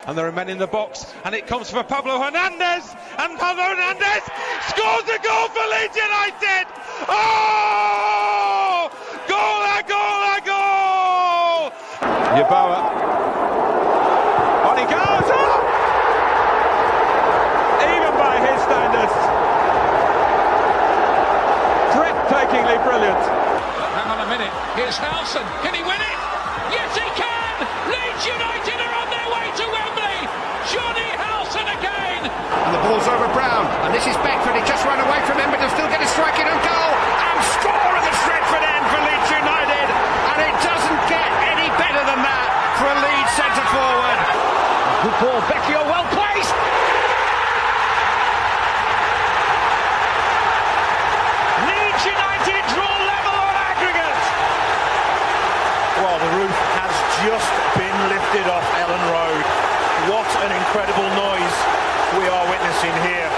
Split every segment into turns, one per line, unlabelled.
and there are men in the box, and it comes for Pablo Hernandez, and Pablo Hernandez scores a goal for Leeds United. Oh, goal, a goal, a goal. Yeboah, on he goes. Oh! Even by his standards, breathtakingly brilliant.
Hang on a minute, here's Nelson, can he win it? Yes he can! Leeds United are on their way to Wembley! Johnny Howson again!
And the ball's over Brown, and this is Beckford, he just ran away from him, but he'll still get a strike in and goal! And score at the Stretford end for Leeds United! And it doesn't get any better than that for a Leeds centre-forward. Good ball, Becchio well placed! Leeds United draw level on aggregate!
Well, the roof has just been lifted off Elland Road. What an incredible noise we are witnessing here.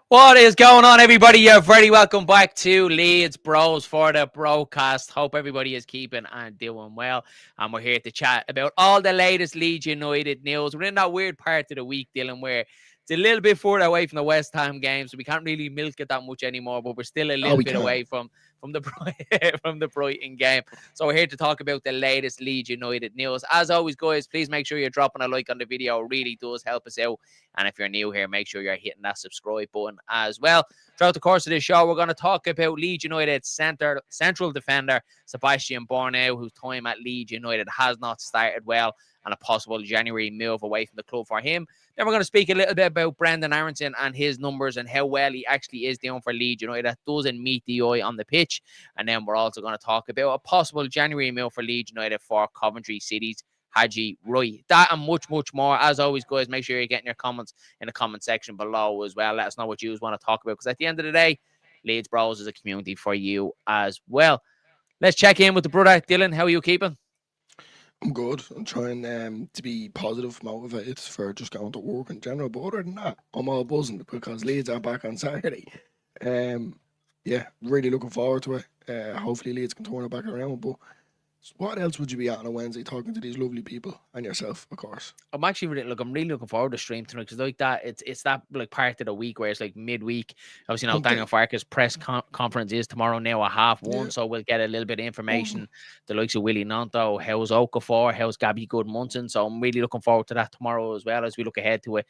What is going on, everybody? You're very welcome back to Leeds Bros for the broadcast. Hope everybody is keeping and doing well. And we're here to chat about all the latest Leeds United news. We're in that weird part of the week, Dylan, where it's a little bit further away from the West Ham game, so we can't really milk it that much anymore, but we're still a little bit away from the Brighton game. So we're here to talk about the latest Leeds United news. As always, guys, please make sure you're dropping a like on the video. It really does help us out. And if you're new here, make sure you're hitting that subscribe button as well. Throughout the course of this show, we're going to talk about Leeds United central defender Sebastiaan Bornauw, whose time at Leeds United has not started well, and a possible January move away from the club for him. Then we're going to speak a little bit about Brenden Aaronson and his numbers and how well he actually is doing for Leeds United. That doesn't meet the eye on the pitch. And then we're also going to talk about a possible January move for Leeds United for Coventry City's Haji Wright. That and much, much more. As always, guys, make sure you're getting your comments in the comment section below as well. Let us know what you want to talk about, because at the end of the day, Leeds Bros is a community for you as well. Let's check in with the brother. Dylan, how are you keeping?
I'm good. I'm trying to be positive, motivated for just going to work in general. But other than that, I'm all buzzing because Leeds are back on Saturday. Yeah, really looking forward to it. Hopefully Leeds can turn it back around. But what else would you be at on a Wednesday talking to these lovely people and yourself, of course?
I'm actually really looking forward to stream tonight, because like that, it's that like part of the week where it's like midweek. Obviously, now Daniel Farke's press conference is tomorrow now at 1:30, so we'll get a little bit of information. The likes of Willie Nanto, how's Okafor, how's Gabby Goodmunson. So I'm really looking forward to that tomorrow as well, as we look ahead to it.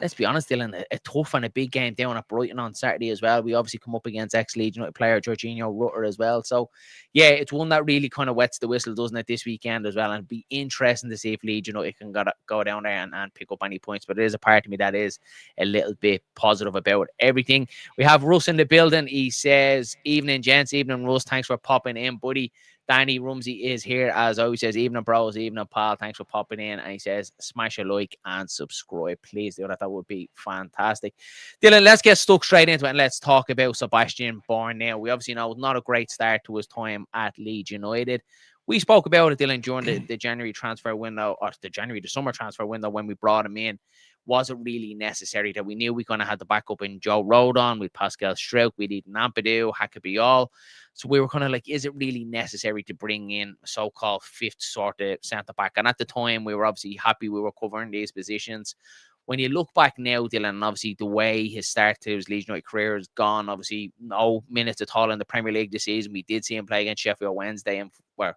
Let's be honest, Dylan, a tough and a big game down at Brighton on Saturday as well. We obviously come up against ex-Leeds United player Jorginho Rutter as well. So, yeah, it's one that really kind of wets the whistle, doesn't it, this weekend as well? And it'd be interesting to see if Leeds United can go down there and pick up any points. But there is a part of me that is a little bit positive about everything. We have Russ in the building. He says, evening, gents. Evening, Russ. Thanks for popping in, buddy. Danny Rumsey is here, as always. Says, evening, bros, evening, pal. Thanks for popping in. And he says, smash a like and subscribe. Please do that. That would be fantastic. Dylan, let's get stuck straight into it and let's talk about Sebastiaan Bornauw. We obviously know not a great start to his time at Leeds United. We spoke about it, Dylan, during the January transfer window, or the summer transfer window when we brought him in. Was it really necessary? That we knew we kind of had the backup in Joe Rodon, with Pascal Struijk, we need Nampadu, Hakkabiol. So we were kind of like, is it really necessary to bring in a so-called fifth sort of centre-back? And at the time, we were obviously happy we were covering these positions. When you look back now, Dylan, obviously the way his start to his Leeds United career has gone, obviously no minutes at all in the Premier League this season. We did see him play against Sheffield Wednesday, and we're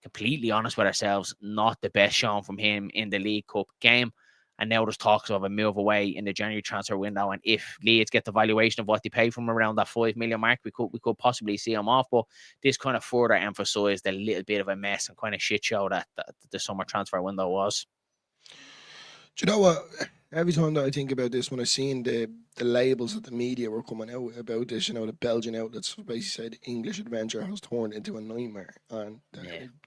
completely honest with ourselves, not the best shown from him in the League Cup game. And now there's talks of a move away in the January transfer window. And if Leeds get the valuation of what they pay from around that 5 million mark, we could possibly see him off. But this kind of further emphasised the little bit of a mess and kind of shit show that the summer transfer window was.
Do you know what? Every time that I think about this, when I seen the labels that the media were coming out about this, the Belgian outlets basically said English adventure has turned into a nightmare. And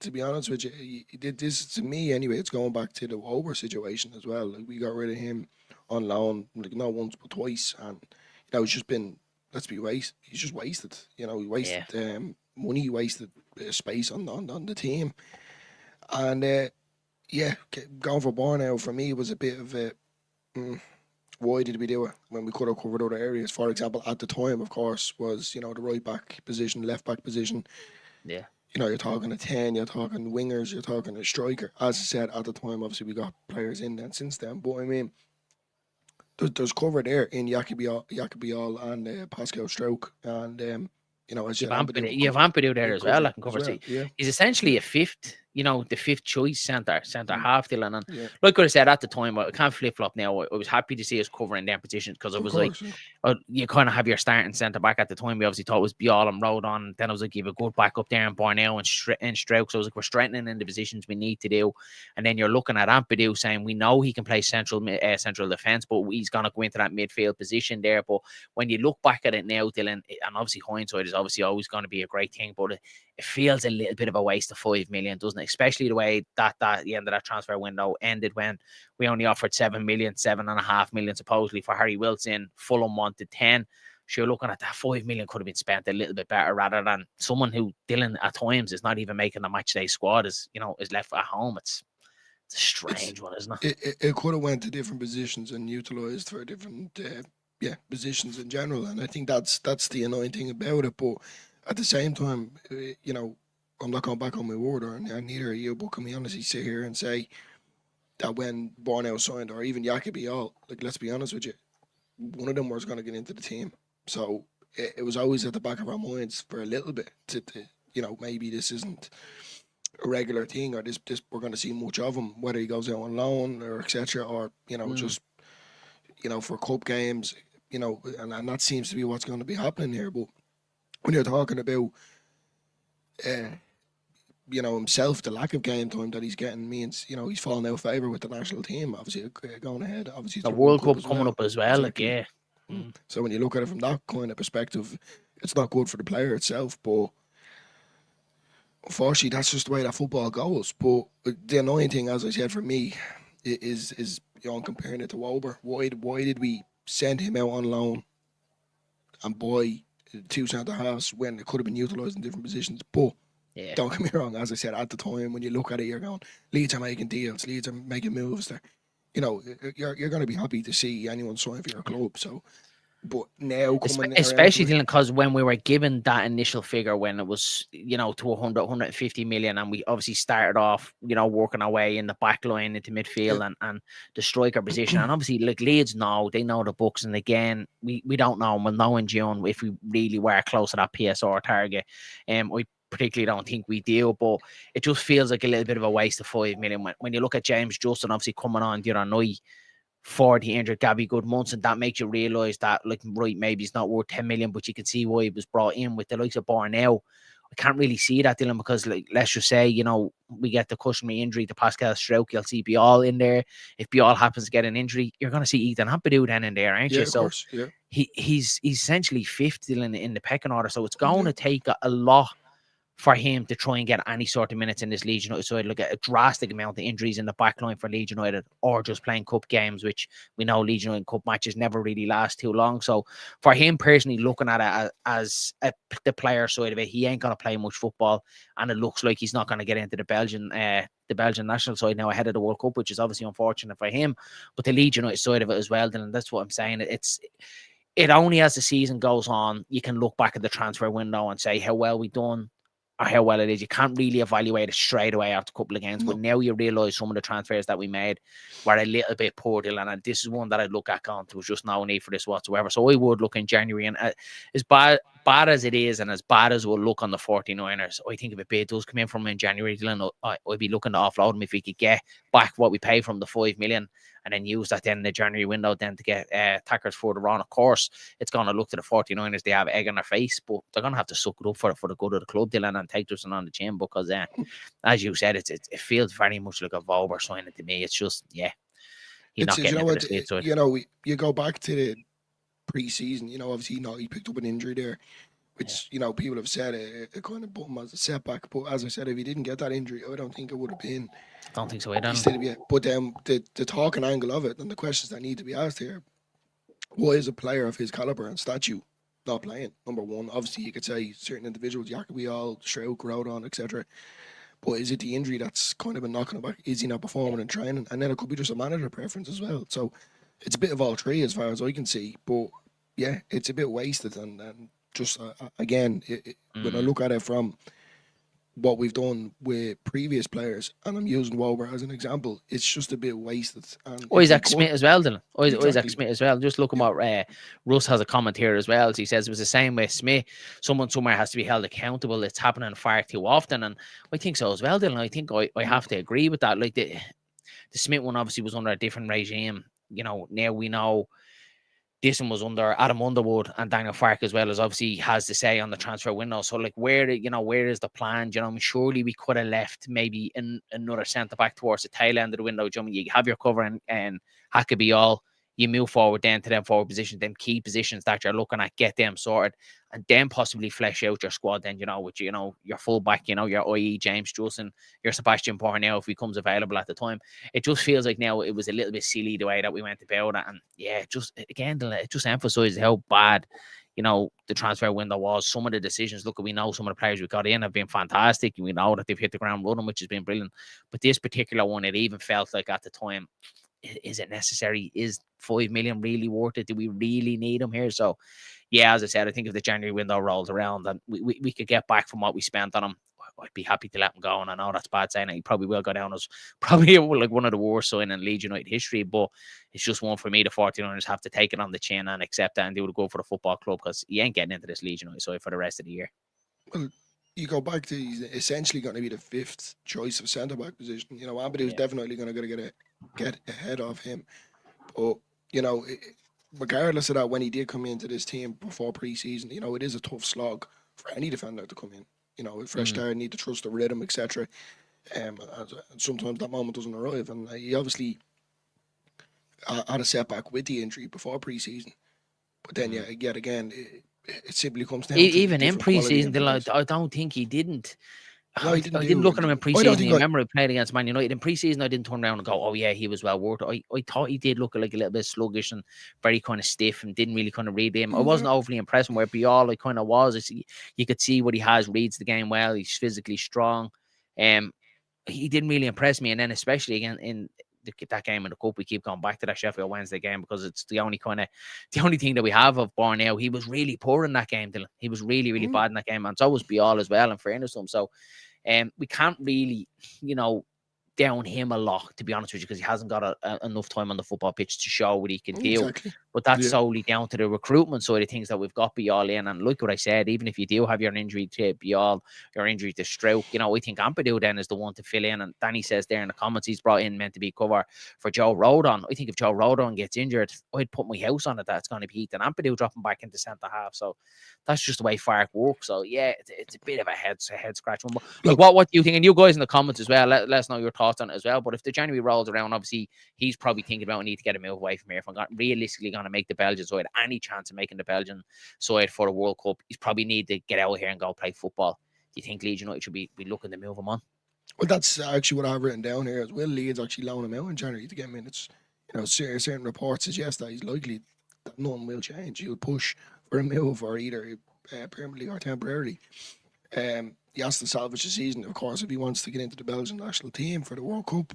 to be honest with you, this, to me anyway, it's going back to the Ober situation as well. Like, we got rid of him on loan, like not once but twice, and it's just been, let's be wasted. He's just wasted. He wasted money, he wasted space on the team, and going for Bornauw for me was a bit of a Why did we do it when we could have covered other areas? For example, at the time, of course, was, the right back position, left back position.
Yeah.
You're talking a 10, you're talking wingers, you're talking a striker. As I said, at the time, obviously, we got players in then since then. But I mean, there's cover there in Yakibial and Pascal Stroke. And, as you said,
you have Ampadu there as well. I can cover.
Well, yeah.
He's essentially a fifth, the fifth choice centre half, Dylan. And
Yeah.
like I said at the time, I can't flip flop now. I was happy to see us covering them positions because it was you kind of have your starting centre back at the time. We obviously thought it was Bial and Rodon. Then I was like, you have a good back up there in Bornauw and Stroke. So I was like, we're strengthening in the positions we need to do. And then you're looking at Ampadu saying, we know he can play central defence, but he's going to go into that midfield position there. But when you look back at it now, Dylan, and obviously hindsight is obviously always going to be a great thing, but it feels a little bit of a waste of 5 million, doesn't it? Especially the way that the end of that transfer window ended when we only offered 7 million, 7.5 million supposedly for Harry Wilson. Fulham wanted 10. So you're looking at that 5 million could have been spent a little bit better rather than someone who, Dylan, at times is not even making the match day squad, is left at home. It's a strange one, isn't it?
It could have went to different positions and utilised for different positions in general, and I think that's the annoying thing about it. But at the same time, I'm not going back on my word, or neither are you, but can we honestly sit here and say that when Bornauw signed, or even Yakibial, like, let's be honest with you, one of them was going to get into the team. So it was always at the back of our minds for a little bit to maybe this isn't a regular thing, or this we're going to see much of him, whether he goes out on loan or etc., or just for cup games, and that seems to be what's going to be happening here. But when you're talking about himself, the lack of game time that he's getting means, he's falling out of favour with the national team. Obviously, going ahead. Obviously,
the World Cup coming up as well. Exactly. Like, yeah.
So when you look at it from that kind of perspective, it's not good for the player itself. But unfortunately, that's just the way that football goes. But the annoying thing, as I said, for me, is comparing it to Wober. Why did we send him out on loan and buy two centre halves when it could have been utilised in different positions? But don't get me wrong, as I said at the time, when you look at it, you're going, Leeds are making deals, Leeds are making moves there. You're going to be happy to see anyone sign for your club. So, but now coming
especially because when we were given that initial figure, when it was to 150 million, and we obviously started off working our way in the back line into midfield and the striker position, and obviously like Leeds they know the books, and again we don't know, and we'll know in June if we really were close to that PSR target. We particularly don't think we do, but it just feels like a little bit of a waste of 5 million when you look at James Justin obviously coming on the other night for the injured Gabby Goodmunson. That makes you realise that, like, right, maybe he's not worth 10 million, but you can see why he was brought in with the likes of Bornauw. I can't really see that, Dylan, because, like, let's just say, we get the customary injury to Pascal Stroke, you'll see Bial in there. If Bial happens to get an injury, you're going to see Ethan Ampadu then in there, aren't you? So
course, yeah.
He's essentially fifth, Dylan, in the pecking order. So it's going to take a lot for him to try and get any sort of minutes in this Leeds United side. Look at a drastic amount of injuries in the back line for Leeds United, or just playing cup games, which we know Leeds United cup matches never really last too long. So for him personally, looking at it as the player side of it, he ain't going to play much football, and it looks like he's not going to get into the Belgian national side now ahead of the World Cup, which is obviously unfortunate for him. But the Leeds United side of it as well, then that's what I'm saying. It only as the season goes on, you can look back at the transfer window and say how well we done, or how well it is. You can't really evaluate it straight away after a couple of games, but now you realise some of the transfers that we made were a little bit poor, Dylan, and this is one that I'd look at going, there was just no need for this whatsoever. So I would look in January, and as bad as it is, and as bad as we'll look on the 49ers, I think if a bid does come in from in January, Dylan, I'd be looking to offload them if we could get back what we pay from the 5 million, and then use that then in the January window then to get attackers further on. Of course, it's going to look to the 49ers, they have egg on their face, but they're going to have to suck it up for the good of the club, Dylan, and take Justin on the chin, because as you said, it feels very much like a Vober signing to me. It's just, he's not getting into the state side.
You go back to the pre-season, obviously, he picked up an injury there, which, people have said it kind of put him as a setback. But as I said, if he didn't get that injury, I don't think it would have been.
I don't think so either.
But the talking angle of it, and the questions that need to be asked here, why is a player of his caliber and stature not playing? Number one, obviously you could say certain individuals, Yakibial, Stroke, Rodon, etc. But is it the injury that's kind of been knocking him back? Is he not performing in training? And then it could be just a manager preference as well. So it's a bit of all three as far as I can see. But yeah, it's a bit wasted. And just again, when I look at it from what we've done with previous players, and I'm using Wober as an example, it's just a bit wasted. And
Isaac Smith as well, Dylan. Isaac
Exactly.
Smith as well. Just looking at Russ has a comment here as well. He says it was the same with Smith. Someone somewhere has to be held accountable. It's happening far too often, and I think so as well, Dylan. I think I have to agree with that. Like the Smith one obviously was under a different regime. You know, now we know this one was under Adam Underwood, and Daniel Farke as well as obviously has to say on the transfer window. So like where is the plan? You know, I mean, surely we could have left maybe another centre back towards the tail end of the window. You know, you have your cover and Hackabee all. You move forward then to them forward positions, them key positions that you're looking at, get them sorted, and then possibly flesh out your squad. Then with your fullback, your IE James Justin, your Sebastiaan Bornauw if he comes available at the time. It just feels like now it was a little bit silly the way that we went about it, and yeah, it just emphasizes how bad the transfer window was. Some of the decisions, look, we know some of the players we got in have been fantastic, and we know that they've hit the ground running, which has been brilliant. But this particular one, it even felt like at the time, is it necessary? Is 5 million really worth it? Do we really need him here? So, yeah, as I said, I think if the January window rolls around and we could get back from what we spent on him, I'd be happy to let him go. And I know that's bad saying it. He probably will go down as probably like one of the worst signing in Leeds United history. But it's just one for me. The 49ers have to take it on the chin and accept that, and they would go for the football club because he ain't getting into this Leeds United side for the rest of the year.
Well, you go back to he's essentially going to be the fifth choice of centre back position. Aberdeen was definitely going to get ahead of him. But regardless of that, when he did come into this team before pre-season, it is a tough slog for any defender to come in. A fresh start, need to trust the rhythm, etc. And sometimes that moment doesn't arrive, and he obviously had a setback with the injury before pre-season. But then, yet again, it simply comes down to
even in pre-season. I don't think he didn't. No, I didn't look at him in pre-season. I remember he played against Man United. In pre-season, I didn't turn around and go, oh, yeah, he was well worth it. I thought he did look like a little bit sluggish and very kind of stiff and didn't really kind of read him. I wasn't overly impressed with where Bial kind of was. You could see what he has, reads the game well. He's physically strong. He didn't really impress me. And then especially again in that game in the cup, we keep going back to that Sheffield Wednesday game because it's the only thing that we have of Bornauw. He was really poor in that game, Dylan. He was really, really bad in that game, and so was Bial as well, in fairness to him. So we can't really, down him a lot, to be honest with you, because he hasn't got enough time on the football pitch to show what he can do. Exactly. But that's solely down to the recruitment side of things that we've got Bial in. And look what I said, even if you do have your injury to Bial, your injury to Stroke, I think Ampadu then is the one to fill in. And Danny says there in the comments he's brought in meant to be cover for Joe Rodon. I think if Joe Rodon gets injured, I'd put my house on it that it's going to be Heath and Ampadu dropping back into centre half. So that's just the way Farke works. So yeah, it's a bit of a head scratch one. But look, what do you think? And you guys in the comments as well, let us know your thoughts on it as well. But if the January rolls around, obviously he's probably thinking about, I need to get a move away from here. If I'm realistically going to make the Belgian side any chance of making the Belgian side for the World Cup, he's probably need to get out here and go play football. Do you think Leeds United should be looking to move him on?
Well, that's actually what I've written down here as well. Leeds actually loan him out in January to get him in. It's certain reports suggest that he's likely that nothing will change. He'll push for a move or either permanently or temporarily. He has to salvage the season, of course, if he wants to get into the Belgian national team for the World Cup.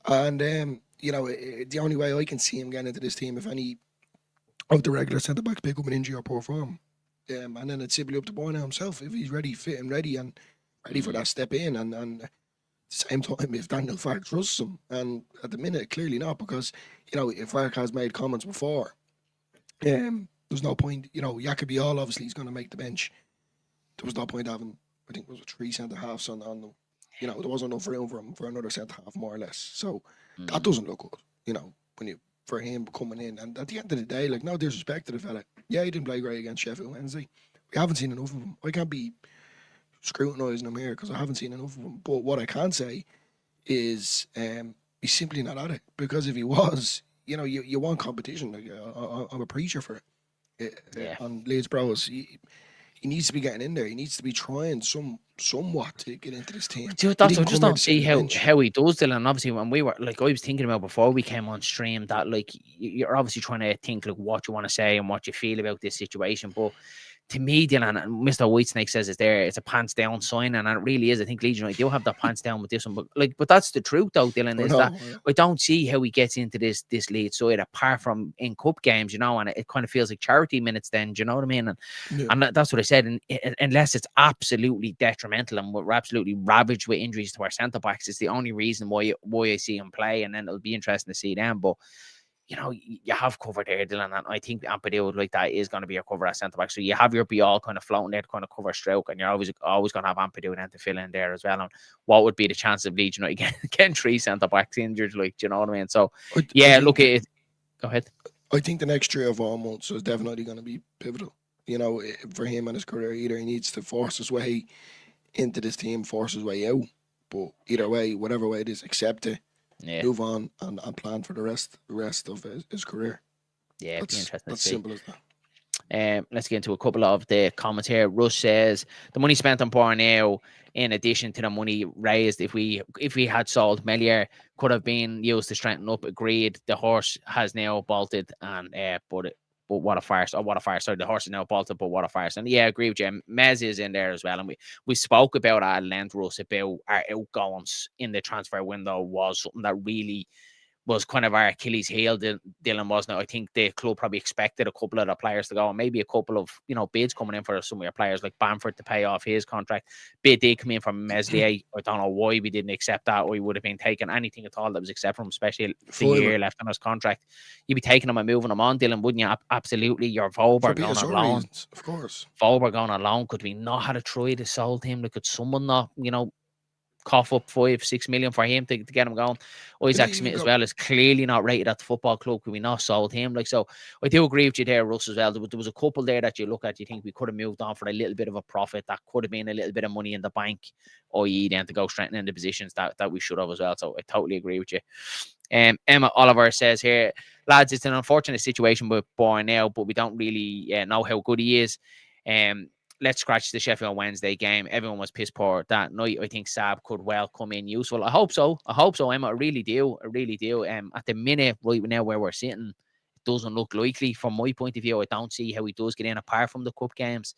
And the only way I can see him getting into this team, if any of the regular centre backs pick up an injury or poor form, and then it's simply up to Bornauw himself if he's ready, fit and ready for that step in. And at the same time, if Daniel Farke trusts him, and at the minute clearly not, because if Farke has made comments before, there's no point. Jacobi all obviously he's going to make the bench. There was no point having, I think it was 3 centre halves on the. There wasn't enough room for him for another centre half, more or less. So that doesn't look good. For him coming in, and at the end of the day, like, no disrespect to the fella, he didn't play great against Sheffield Wednesday. We haven't seen enough of him. I can't be scrutinising him here because I haven't seen enough of him. But what I can say is he's simply not at it, because if he was, you want competition. Like, I'm a preacher for it. On LeedsBros, he needs to be getting in there. He needs to be trying somewhat to get into this team. I
just don't see how he does, Dylan. And obviously, when we were, like, I was thinking about before we came on stream, that, like, you're obviously trying to think, like, what you want to say and what you feel about this situation. But to me, Dylan, and Mr. Whitesnake says it's a pants down sign, and it really is. I think Leeds United do have the pants down with this one, but that's the truth, though, Dylan. Is that I don't see how he gets into this lead side apart from in cup games, and it kind of feels like charity minutes. Then, do you know what I mean? And that's what I said. And unless it's absolutely detrimental and we're absolutely ravaged with injuries to our centre backs, it's the only reason why I see him play. And then it'll be interesting to see them, but. You have covered there, Dylan, and I think Ampadu like that is going to be a cover at centre back. So you have your Bial kind of floating there to kind of cover stroke, and you're always going to have Ampadu then to fill in there as well. And what would be the chance of Leeds United getting 3 centre backs injured? Like, do you know what I mean? So look at it. Go ahead.
I think the next 3 or 4 months is definitely going to be pivotal. For him and his career, either he needs to force his way into this team, force his way out. But either way, whatever way it is, accept it. Yeah. Move on and plan for the rest of his career.
Yeah, it'd be interesting.
That's simple as that.
Let's get into a couple of the comments here. Russ says the money spent on Bornauw, in addition to the money raised, if we had sold Melier, could have been used to strengthen up. Agreed. The horse has now bolted, and but what a farce! Oh, what a farce! Sorry, the horse is now bolted, but what a farce! And yeah, I agree with you. Mez is in there as well, and we spoke about at length, Russ, about our outgoings in the transfer window was something that really was kind of our Achilles heel, Dylan, wasn't it? I think the club probably expected a couple of the players to go, and maybe a couple of bids coming in for some of your players like Bamford to pay off his contract. Bid did come in from Meslier. I don't know why we didn't accept that. We would have been taking anything at all that was accepted from him, especially the year left on his contract. You'd be taking him and moving him on, Dylan, wouldn't you? Absolutely. Your Volber going on loan,
of course.
Volber going on loan. Could we not have tried to sold him? Like, could someone not, cough up 5-6 million for him to get him going? Isaac Smith as well is clearly not rated at the football club. Could we not sold him? So I do agree with you there, Russ, as well. There was a couple there that you look at, you think we could have moved on for a little bit of a profit. That could have been a little bit of money in the bank, i.e. then to go strengthening the positions that we should have as well. So I totally agree with you. Emma Oliver says here, lads, it's an unfortunate situation with Bornauw, but we don't really know how good he is. Let's scratch the Sheffield Wednesday game. Everyone was piss poor that night. I think Saab could well come in useful. I hope so, Emma. I really do. At the minute, right now where we're sitting, it doesn't look likely from my point of view. I don't see how he does get in apart from the cup games.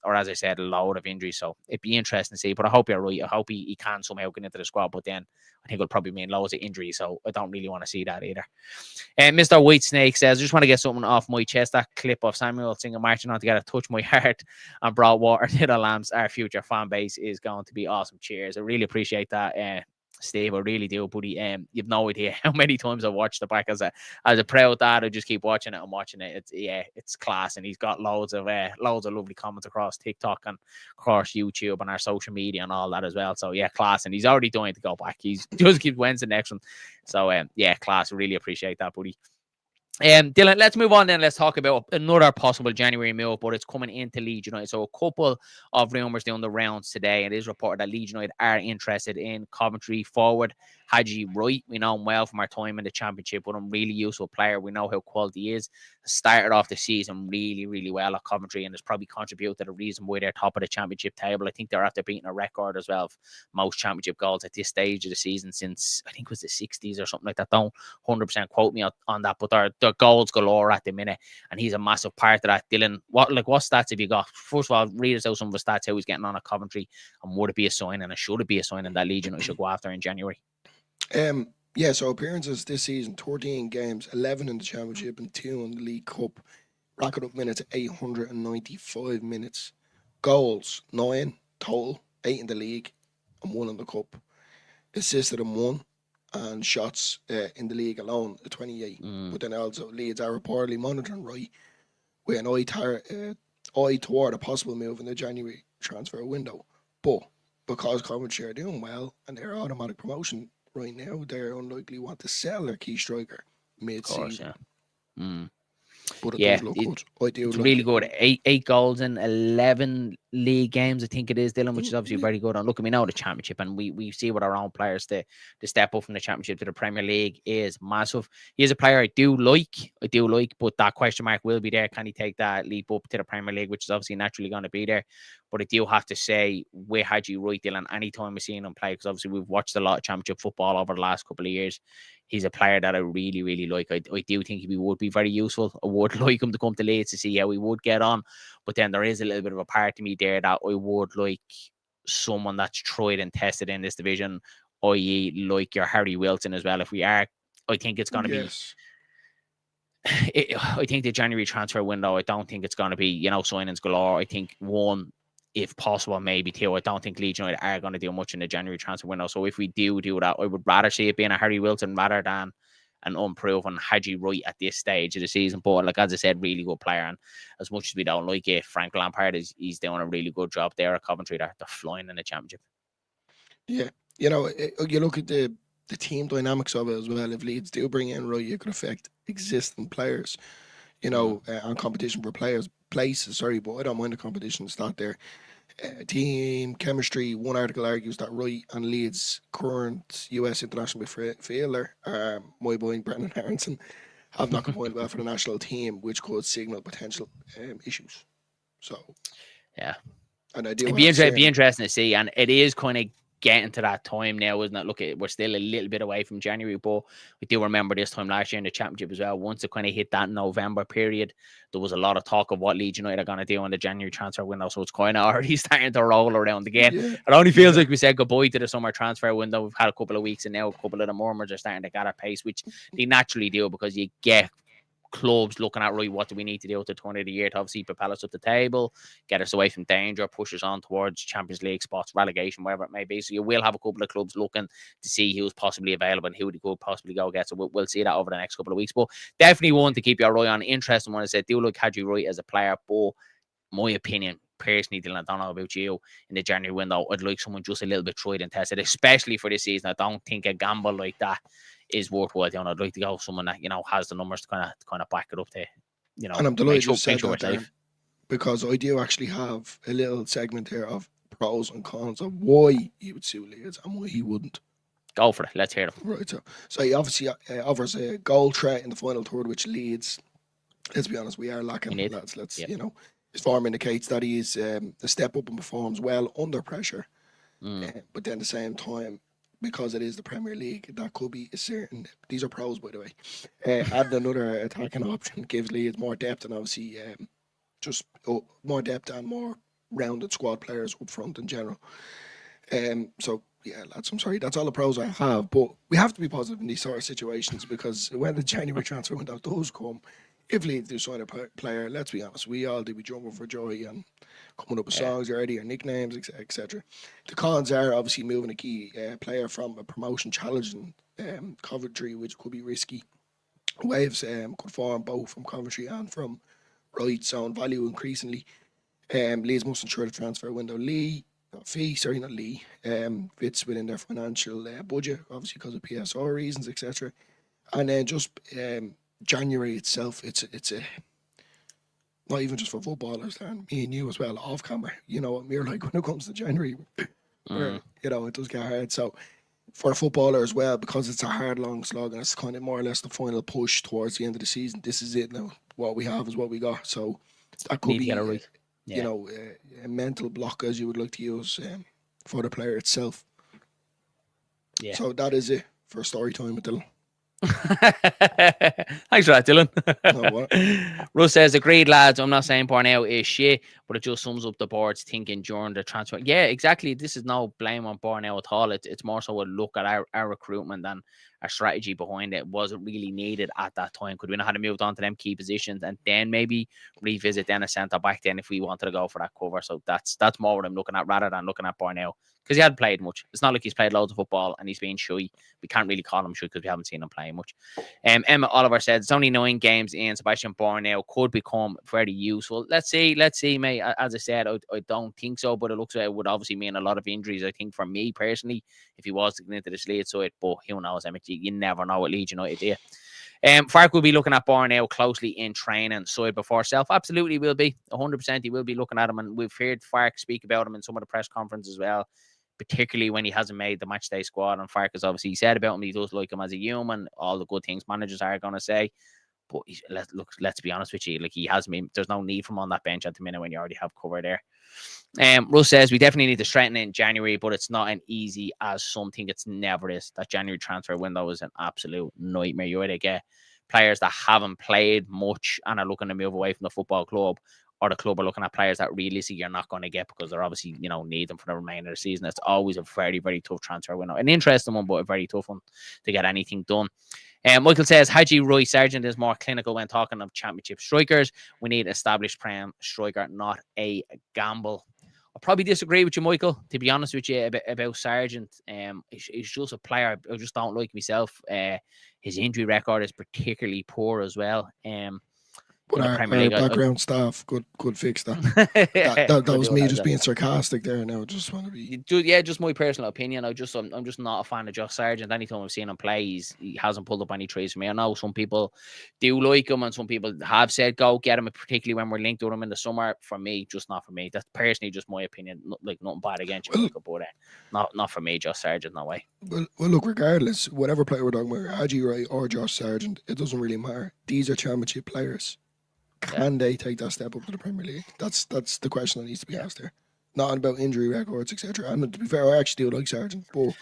Or as I said, a load of injuries. So it'd be interesting to see. But I hope you're right. I hope he can somehow get into the squad. But then I think it'll probably mean loads of injuries. So I don't really want to see that either. Mr. Whitesnake says, I just want to get something off my chest. That clip of Samuel singing marching on together touched my heart and brought water to the lamps. Our future fan base is going to be awesome. Cheers. I really appreciate that. Steve, I really do, buddy. You've no idea how many times I've watched the back as a proud dad. I just keep watching it and watching it. It's class, and he's got loads of lovely comments across TikTok and across YouTube and our social media and all that as well. So yeah, class, and he's already dying to go back. He's just keep when's the next one. So class. Really appreciate that, buddy. Dylan, let's move on then. Let's talk about another possible January move, but it's coming into Leeds United. So a couple of rumours doing the rounds today. It is reported that Leeds United are interested in Coventry forward Haji Wright. We know him well from our time in the Championship, but a really useful player. We know how quality he is. Started off the season really, really well at Coventry, and has probably contributed to the reason why they're top of the Championship table. I think they're after beating a record as well of most Championship goals at this stage of the season since, I think it was the 60s or something like that. Don't 100% quote me on that, but they're goals galore at the minute, and he's a massive part of that. Dylan, what stats have you got? First of all, read us out some of the stats, how he's getting on at Coventry, and would it be a sign, and should it be a sign in that Leeds United should go after in January?
So appearances this season, 13 games, 11 in the Championship and 2 in the League Cup. Racket up minutes, 895 minutes. Goals, 9 total, 8 in the league and 1 in the Cup. Assisted in 1, and shots in the league alone, 28. But then also Leeds are reportedly monitoring Wright with an eye toward a possible move in the January transfer window. But because Coventry are doing well and they're automatic promotion right now, they're unlikely to want to sell their key striker mid-season. But it does look good.
It's really good. 8 goals in 11 league games, I think it is, Dylan, which is obviously very good. And look, we know the Championship, and we see with our own players, the step up from the Championship to the Premier League is massive. He is a player I do like, but that question mark will be there. Can he take that leap up to the Premier League, which is obviously naturally going to be there. But I do have to say, with Haji Wright, Dylan, anytime we've seen him play, because obviously we've watched a lot of Championship football over the last couple of years, he's a player that I really, really like. I do think he would be very useful. I would like him to come to Leeds to see how he would get on. But then there is a little bit of a part of me there that I would like someone that's tried and tested in this division, i.e. like your Harry Wilson as well. If we are, I think it's going to be... I think the January transfer window, I don't think it's going to be, signings galore. I think one, if possible, maybe two. I don't think Leeds United are going to do much in the January transfer window. So if we do that, I would rather see it being a Harry Wilson rather than an unproven Haji Wright at this stage of the season. But like, as I said, really good player. And as much as we don't like it, Frank Lampard he's doing a really good job there at Coventry. They're flying in the Championship.
Yeah. You look at the team dynamics of it as well. If Leeds do bring in Wright, it could affect existing players, on competition for places, but I don't mind the competition. It's not there. Team chemistry. One article argues that Wright and Leeds' current US international midfielder, my boy Brenden Aaronson, have not combined well for the national team, which could signal potential issues. So,
yeah,
and I do.
It'd be interesting to see, and it is kind of getting to that time now, isn't it? Look, we're still a little bit away from January, but we do remember this time last year in the Championship as well. Once it kind of hit that November period, there was a lot of talk of what Leeds United are going to do in the January transfer window, so it's kind of already starting to roll around again. Yeah. It only feels like we said goodbye to the summer transfer window. We've had a couple of weeks, and now a couple of the murmurs are starting to gather pace, which they naturally do, because you get clubs looking at, right, what do we need to do at the turn of the year to obviously propel us up the table, get us away from danger, push us on towards Champions League spots, relegation, wherever it may be. So you will have a couple of clubs looking to see who's possibly available and who they could possibly go get. So we'll see that over the next couple of weeks. But definitely one to keep your eye on. Interesting one. I said, do look Haji Wright as a player, but my opinion, personally, Dylan, I don't know about you, in the January window, I'd like someone just a little bit tried and tested, especially for this season. I don't think a gamble like that is worthwhile. I'd like to go with someone that has the numbers to kind of back it up to,
And I'm delighted you said that, Darren, because I do actually have a little segment here of pros and cons of why he would suit Leeds and why he wouldn't.
Go for it. Let's hear it.
Right. So he obviously offers a goal threat in the final third, which Leeds, let's be honest, we are lacking. Let's his form indicates that he is a step up and performs well under pressure. But then at the same time, because it is the Premier League, that could be a certain... These are pros, by the way. Adding another attacking option gives Leeds more depth, and obviously more depth and more rounded squad players up front in general. So, yeah, lads, I'm sorry, that's all the pros I have. But we have to be positive in these sort of situations, because when the January transfer window does come, if Leeds do sign a player, let's be honest, we all do be jumping for joy and coming up with songs already or nicknames, etc. The cons are obviously moving a key player from a promotion challenging Coventry, which could be risky. Waves could form both from Coventry and from Wright's own value increasingly. Leeds must ensure the transfer window fits within their financial budget, obviously because of PSR reasons, etc. And then just January itself, it's a not even just for footballers, and me and you as well, off camera. You know what we're like when it comes to January. It does get hard. So for a footballer as well, because it's a hard, long slog, and it's kind of more or less the final push towards the end of the season. This is it now. What we have is what we got. So that could be, a mental block, as you would like to use, for the player itself. Yeah. So that is it for story time with Dylan.
Thanks for that, Dylan. Russ says, agreed, lads. I'm not saying Bornauw is shit, but it just sums up the board's thinking during the transfer. Yeah, exactly. This is no blame on Bornauw at all. It's more so a look at our recruitment and our strategy behind it. Was it really needed at that time? Could we not have moved on to them key positions and then maybe revisit then a centre back then if we wanted to go for that cover? So that's more what I'm looking at rather than looking at Bornauw, because he hadn't played much. It's not like he's played loads of football and he's been shy. We can't really call him shy because we haven't seen him playing much. Emma Oliver said it's only 9 games in. Sebastiaan Bornauw could become very useful. Let's see, mate. As I said, I don't think so, but it looks like it would obviously mean a lot of injuries, I think, for me personally, if he was to get into the Leeds side. But who knows, Emma? You never know what Leeds United do. Fark will be looking at Bornauw closely in training, side before self. Absolutely will be. 100% he will be looking at him, and we've heard Fark speak about him in some of the press conferences as well, particularly when he hasn't made the matchday squad. And Fark has obviously said about him, he does like him as a human, all the good things managers are going to say. But let's be honest with you, like he hasn't been. There's no need for him on that bench at the minute when you already have cover there. Russ says we definitely need to strengthen it in January, but it's not an easy as some think it's never is. That January transfer window is an absolute nightmare. You either get players that haven't played much and are looking to move away from the football club, or the club are looking at players that realistically you're not going to get because they're obviously, need them for the remainder of the season. It's always a very, very tough transfer window. An interesting one, but a very tough one to get anything done. Michael says, Haji Wright Sargent is more clinical when talking of championship strikers. We need an established prem striker, not a gamble. I'll probably disagree with you, Michael, to be honest with you, about Sargent. He's just a player I just don't like myself. His injury record is particularly poor as well.
But our background staff could fix that. that was me just being sarcastic there. Now, just want to be.
Just my personal opinion. I'm just not a fan of Josh Sargent. Anytime I've seen him play, he hasn't pulled up any trees for me. I know some people do like him, and some people have said go get him, particularly when we're linked with him in the summer. For me, just not for me. That's personally just my opinion. Like nothing bad against you, Michael, but not for me, Josh Sargent. No way.
Well, look. Regardless, whatever player we're talking about, Haji Wright or Josh Sargent, it doesn't really matter. These are championship players. Can they take that step up to the Premier League? That's the question that needs to be asked there. Not about injury records, etc. And to be fair, I actually do like Sargent, but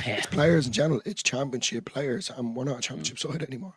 it's players in general. It's championship players, and we're not a championship side anymore.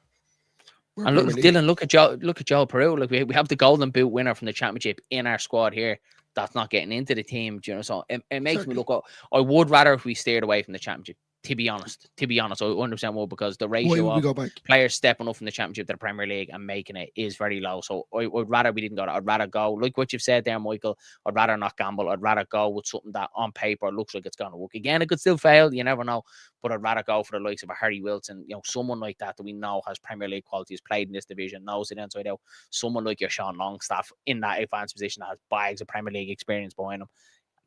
And look, Dylan, look at Joe Peru. Like we have the Golden Boot winner from the championship in our squad here. That's not getting into the team, so it makes me look. I would rather if we steered away from the championship. To be honest, I 100% will, because the ratio of players stepping up from the championship to the Premier League and making it is very low. So I would rather we didn't go. I'd rather go like what you've said there, Michael. I'd rather not gamble. I'd rather go with something that on paper looks like it's going to work. Again, it could still fail. You never know. But I'd rather go for the likes of a Harry Wilson, someone like that we know has Premier League qualities, played in this division, knows it inside out. Someone like your Sean Longstaff in that advanced position that has bags of Premier League experience behind him.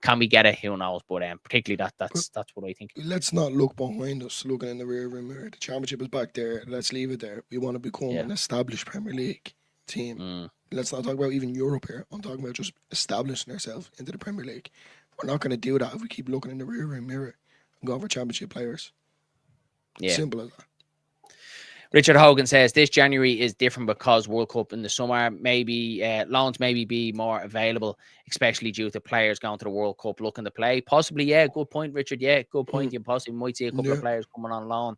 Can we get it? Who knows? But particularly that's what I think.
Let's not look behind us, looking in the rear view mirror. The championship is back there. Let's leave it there. We want to become an established Premier League team. Let's not talk about even Europe here. I'm talking about just establishing ourselves into the Premier League. We're not going to do that if we keep looking in the rear view mirror and going for championship players. Simple as that.
Richard Hogan says this January is different because World Cup in the summer. Maybe loans maybe be more available, especially due to players going to the World Cup looking to play. Possibly, good point, Richard. Good point. You possibly might see a couple of players coming on loan.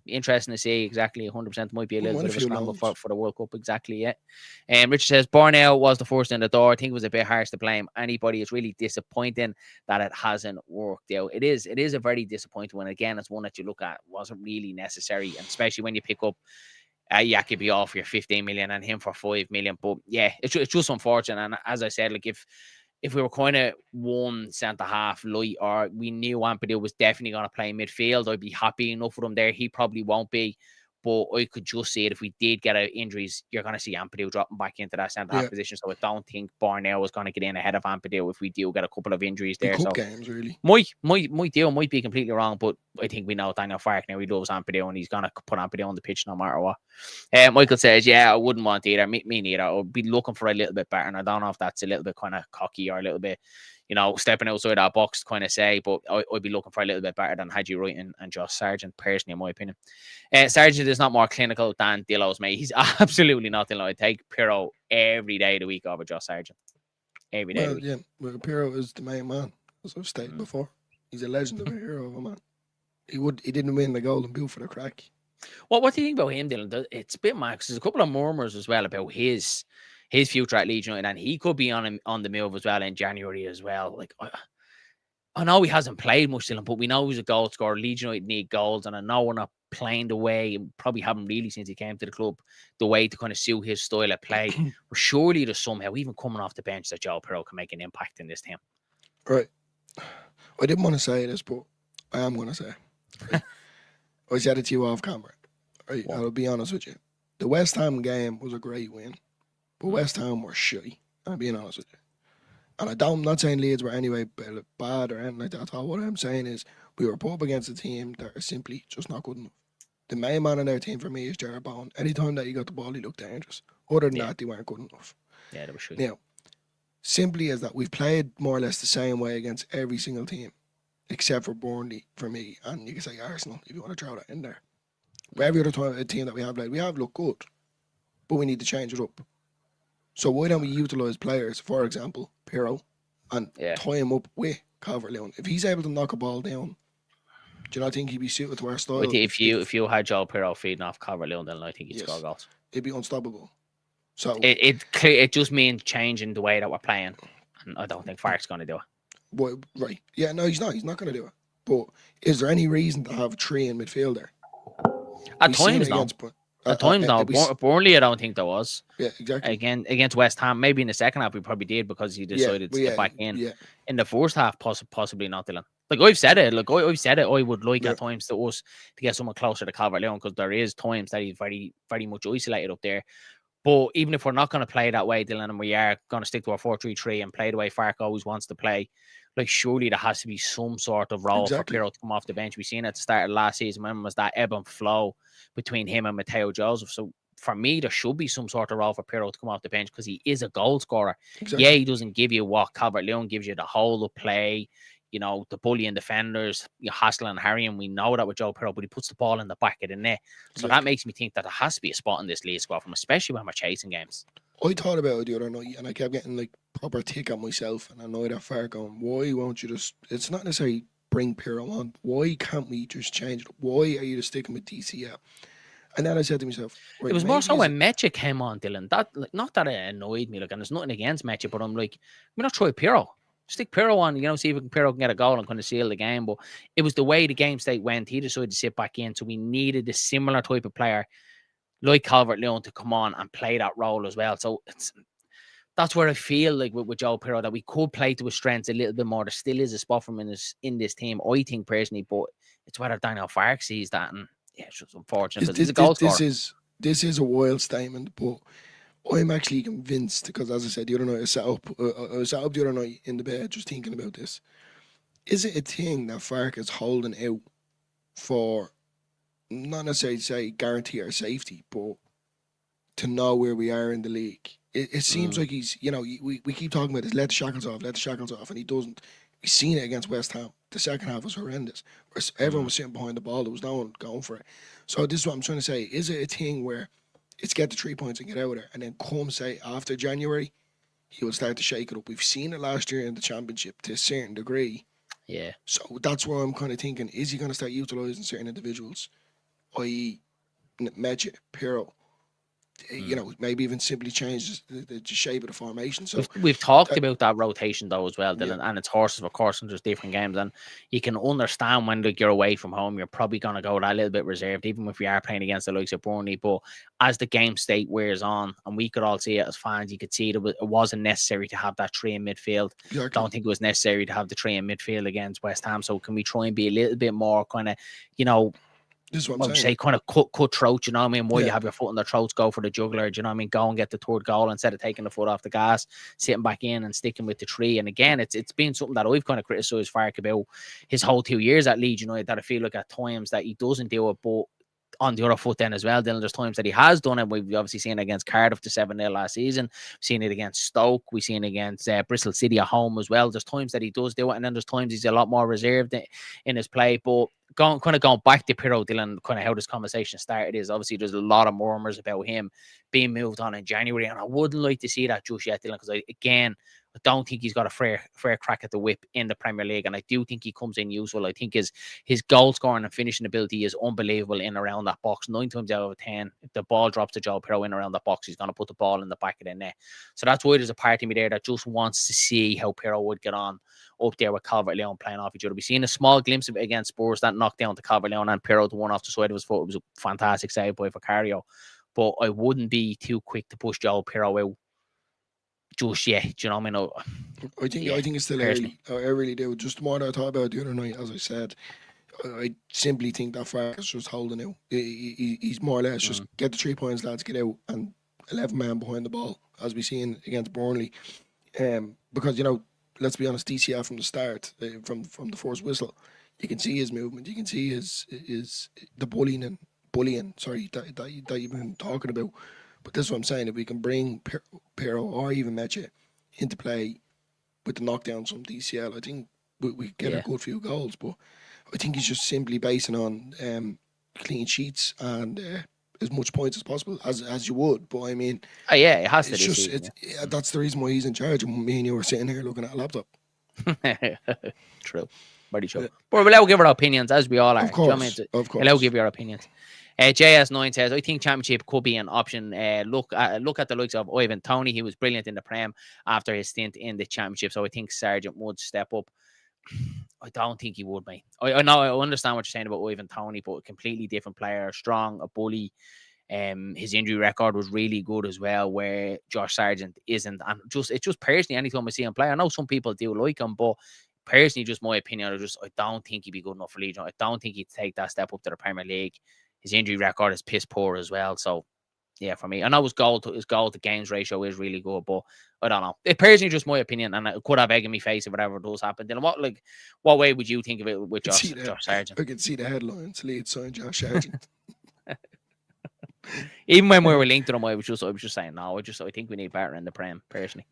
Interesting to see. Exactly, 100% might be a little bit of a scramble for the World Cup. Exactly, Richard says Bornauw was the first in the door. I think it was a bit harsh to blame anybody. It's really disappointing that it hasn't worked out. It is a very disappointing one. Again, it's one that you look at wasn't really necessary, and especially when you pick up Yakubi off your 15 million and him for 5 million. But it's just unfortunate. And as I said, like if we were kind of one centre half light, or we knew Ampadu was definitely going to play midfield, I'd be happy enough with him there. He probably won't be, but I could just see it. If we did get injuries, you're going to see Ampadu dropping back into that centre half position. So I don't think Bornauw is going to get in ahead of Ampadu if we do get a couple of injuries there. So
games, really.
Might be completely wrong, but I think we know Daniel Farke now. He loves Ampadu, and he's going to put Ampadu on the pitch no matter what. Michael says, I wouldn't want either. Me neither. I'd be looking for a little bit better, and I don't know if that's a little bit kind of cocky or a little bit, stepping outside that box to kind of say, but I'd be looking for a little bit better than Haji Wright and Josh Sargent, personally, in my opinion. Sargent is not more clinical than Dillo's, mate. He's absolutely not Dillo. I take Pirro every day of the week over Josh Sargent. Every day.
Well, Pirro is the main man, as I've stated before. He's a legend of a hero of a man. He didn't win the Golden Boot for the crack.
Well, what do you think about him, Dylan? It's a bit mad. There's a couple of murmurs as well about his future at Leeds United, and he could be on the move as well in January as well. Like, I know he hasn't played much, Dylan, but we know he's a goal scorer. Leeds United need goals, and I know we're not playing the way, and probably haven't really since he came to the club, the way to kind of suit his style of play. But surely there's somehow, even coming off the bench, that Joe Pirro can make an impact in this team.
Right. I didn't want to say this, but I am going to say. Right? I said it to you off camera. Right, I'll be honest with you. The West Ham game was a great win, but West Ham were shy. I'm being honest with you. And I'm not saying Leeds were anyway bad or anything like that at all. What I'm saying is we were put up against a team that are simply just not good enough. The main man in their team for me is Jared Bowen. Anytime that he got the ball, he looked dangerous. Other than that, they weren't good enough.
Yeah, they were shy.
Now, simply as that, we've played more or less the same way against every single team, except for Burnley for me, and you can say Arsenal if you want to throw that in there. every other team that we have looked good, but we need to change it up. So why don't we utilise players, for example, Pirro, and tie him up with Calvert-Lewin? If he's able to knock a ball down, do you not think he'd be suited to our style?
If you had Joe Pirro feeding off Calvert-Lewin, then I think he'd score goals.
It'd be unstoppable. So
it just means changing the way that we're playing, and I don't think Farke's going to do it.
Well, right? Yeah, no, he's not. He's not going to do it. But is there any reason to have 3 in midfield there?
At times, no. At times, no. Burnley, I don't think there was.
Yeah, exactly.
Against West Ham, maybe in the second half we probably did because he decided to get back in.
Yeah.
In the first half, possibly not, Dylan. Like I've said it. I would like at times to get someone closer to Calvert-Lewin because there is times that he's very, very much isolated up there. But even if we're not going to play that way, Dylan, and we are going to stick to our 4-3-3 and play the way Farke always wants to play, like surely there has to be some sort of role for Pirro to come off the bench. We've seen it at the start of last season when it was that ebb and flow between him and Mateo Joseph. So for me, there should be some sort of role for Pirro to come off the bench because he is a goal scorer. Exactly. Yeah, he doesn't give you what Calvert-Lewin gives you, the whole of play, you know, the bullying defenders, you hassle and harrying. We know that with Joe Pirro, but he puts the ball in the back of the net. So that makes me think that there has to be a spot in this Leeds squad from, especially when we're chasing games.
I thought about it the other night and I kept getting like proper tick at myself and I know that far going, why won't you just, it's not necessarily bring Pirro on, why can't we just change it? Why are you just sticking with DCL? And then I said to myself, right,
it was more so when Mecha came on, Dylan. That not that it annoyed me, like, and there's nothing against Mecha, but I'm like, we're not trying Pirro. Stick Pirro on, you know, see if Pirro can get a goal and kind of seal the game. But it was the way the game state went. He decided to sit back in, so we needed a similar type of player like Calvert-Lewin to come on and play that role as well. So that's where I feel like with Joe Pirro that we could play to his strengths a little bit more. There still is a spot for him in this team, I think personally, but it's whether Daniel Farke sees that, and yeah, it's just unfortunate.
This is a wild statement, but I'm actually convinced because, as I said the other night, I sat up the other night in the bed just thinking about this. Is it a thing that Farke is holding out for, not necessarily to say guarantee our safety, but to know where we are in the league? It seems like he's, you know, we keep talking about this, let the shackles off, and he doesn't. We've seen it against West Ham. The second half was horrendous. Everyone was sitting behind the ball. There was no one going for it. So this is what I'm trying to say. Is it a thing where it's get the 3 points and get out of there, and then come, say, after January, he will start to shake it up? We've seen it last year in the Championship to a certain degree.
Yeah.
So that's where I'm kind of thinking, is he going to start utilising certain individuals, i.e. Mecha, Pirro, you know, maybe even simply change the shape of the formation. So
we've talked about that rotation though as well, Dylan, and it's horses of course, and there's different games, and you can understand when like you're away from home, you're probably going to go that little bit reserved, even if we are playing against the likes of Burnley. But as the game state wears on, and we could all see it as fans, you could see it wasn't necessary to have that 3 in midfield. Exactly. Don't think it was necessary to have the 3 in midfield against West Ham. So can we try and be a little bit more kind of, you know,
this is what I'm saying.
Kind of cut throat, you know what I mean? Why you have your foot in their throats, go for the juggler, do you know what I mean? Go and get the third goal instead of taking the foot off the gas, sitting back in and sticking with the 3. And again, it's been something that I've kind of criticised Farke about his whole 2 years at Leeds United, that I feel like at times that he doesn't do it, but on the other foot then as well, Dylan, there's times that he has done it. We've obviously seen it against Cardiff to 7-0 last season. We've seen it against Stoke. We've seen it against Bristol City at home as well. There's times that he does do it, and then there's times he's a lot more reserved in his play. But going back to Pirro, Dylan, kind of how this conversation started is obviously there's a lot of murmurs about him being moved on in January, and I wouldn't like to see that just yet, Dylan, because I don't think he's got a fair crack at the whip in the Premier League, and I do think he comes in useful. I think his goal scoring and finishing ability is unbelievable in around that box. 9 times out of 10, if the ball drops to Joe Pirro in around that box, he's going to put the ball in the back of the net. So that's why there's a part of me there that just wants to see how Pirro would get on up there with Calvert-Lewin playing off each other. We've seen a small glimpse of it against Spurs, that knockdown to Calvert-Lewin and Pirro, the one off the side of his foot. It was a fantastic save by Vicario. But I wouldn't be too quick to push Joe Pirro out just yet. Do you know what I mean?
I think it's still early. I really do. Just the more that I thought about it the other night, as I said, I simply think that Farke is just holding out. He's more or less just get the 3 points, lads, get out, and 11 men behind the ball, as we seen against Burnley. Because, you know, let's be honest, DCL from the start, from the first whistle, you can see his movement, you can see the bullying that you've been talking about. But this is what I'm saying. If we can bring Pirro or even Mecha into play with the knockdowns from DCL, I think we get a good few goals. But I think he's just simply basing on clean sheets and as much points as possible as you would. But I mean,
yeah, it has to.
it's
This
just
season,
that's the reason why he's in charge. And me and you were sitting here looking at a laptop.
True, very true.
Yeah.
But we'll give our opinions as we all are.
Of course,
Do you know what I mean?
of course.
We'll give your opinions. JS9 says, I think Championship could be an option. Look at the likes of Ivan Toney. He was brilliant in the Prem after his stint in the Championship. So I think Sargent would step up. I don't think he would, mate. I know, I understand what you're saying about Ivan Toney, but a completely different player, strong, a bully. His injury record was really good as well, where Josh Sargent isn't. And it's just personally, anytime I see him play, I know some people do like him, but personally, just my opinion, I don't think he'd be good enough for Leeds. I don't think he'd take that step up to the Premier League. His injury record is piss poor as well. So, yeah, for me, I know his goal to games ratio is really good, but I don't know. It personally just my opinion, and it could have egg in my face if whatever does happen. Then what way would you think of it with Josh Sargent?
I can see the headlines: Leeds signed Josh Sargent.
Even when we were linked to him, I was just saying no. I think we need better in the Prem, personally.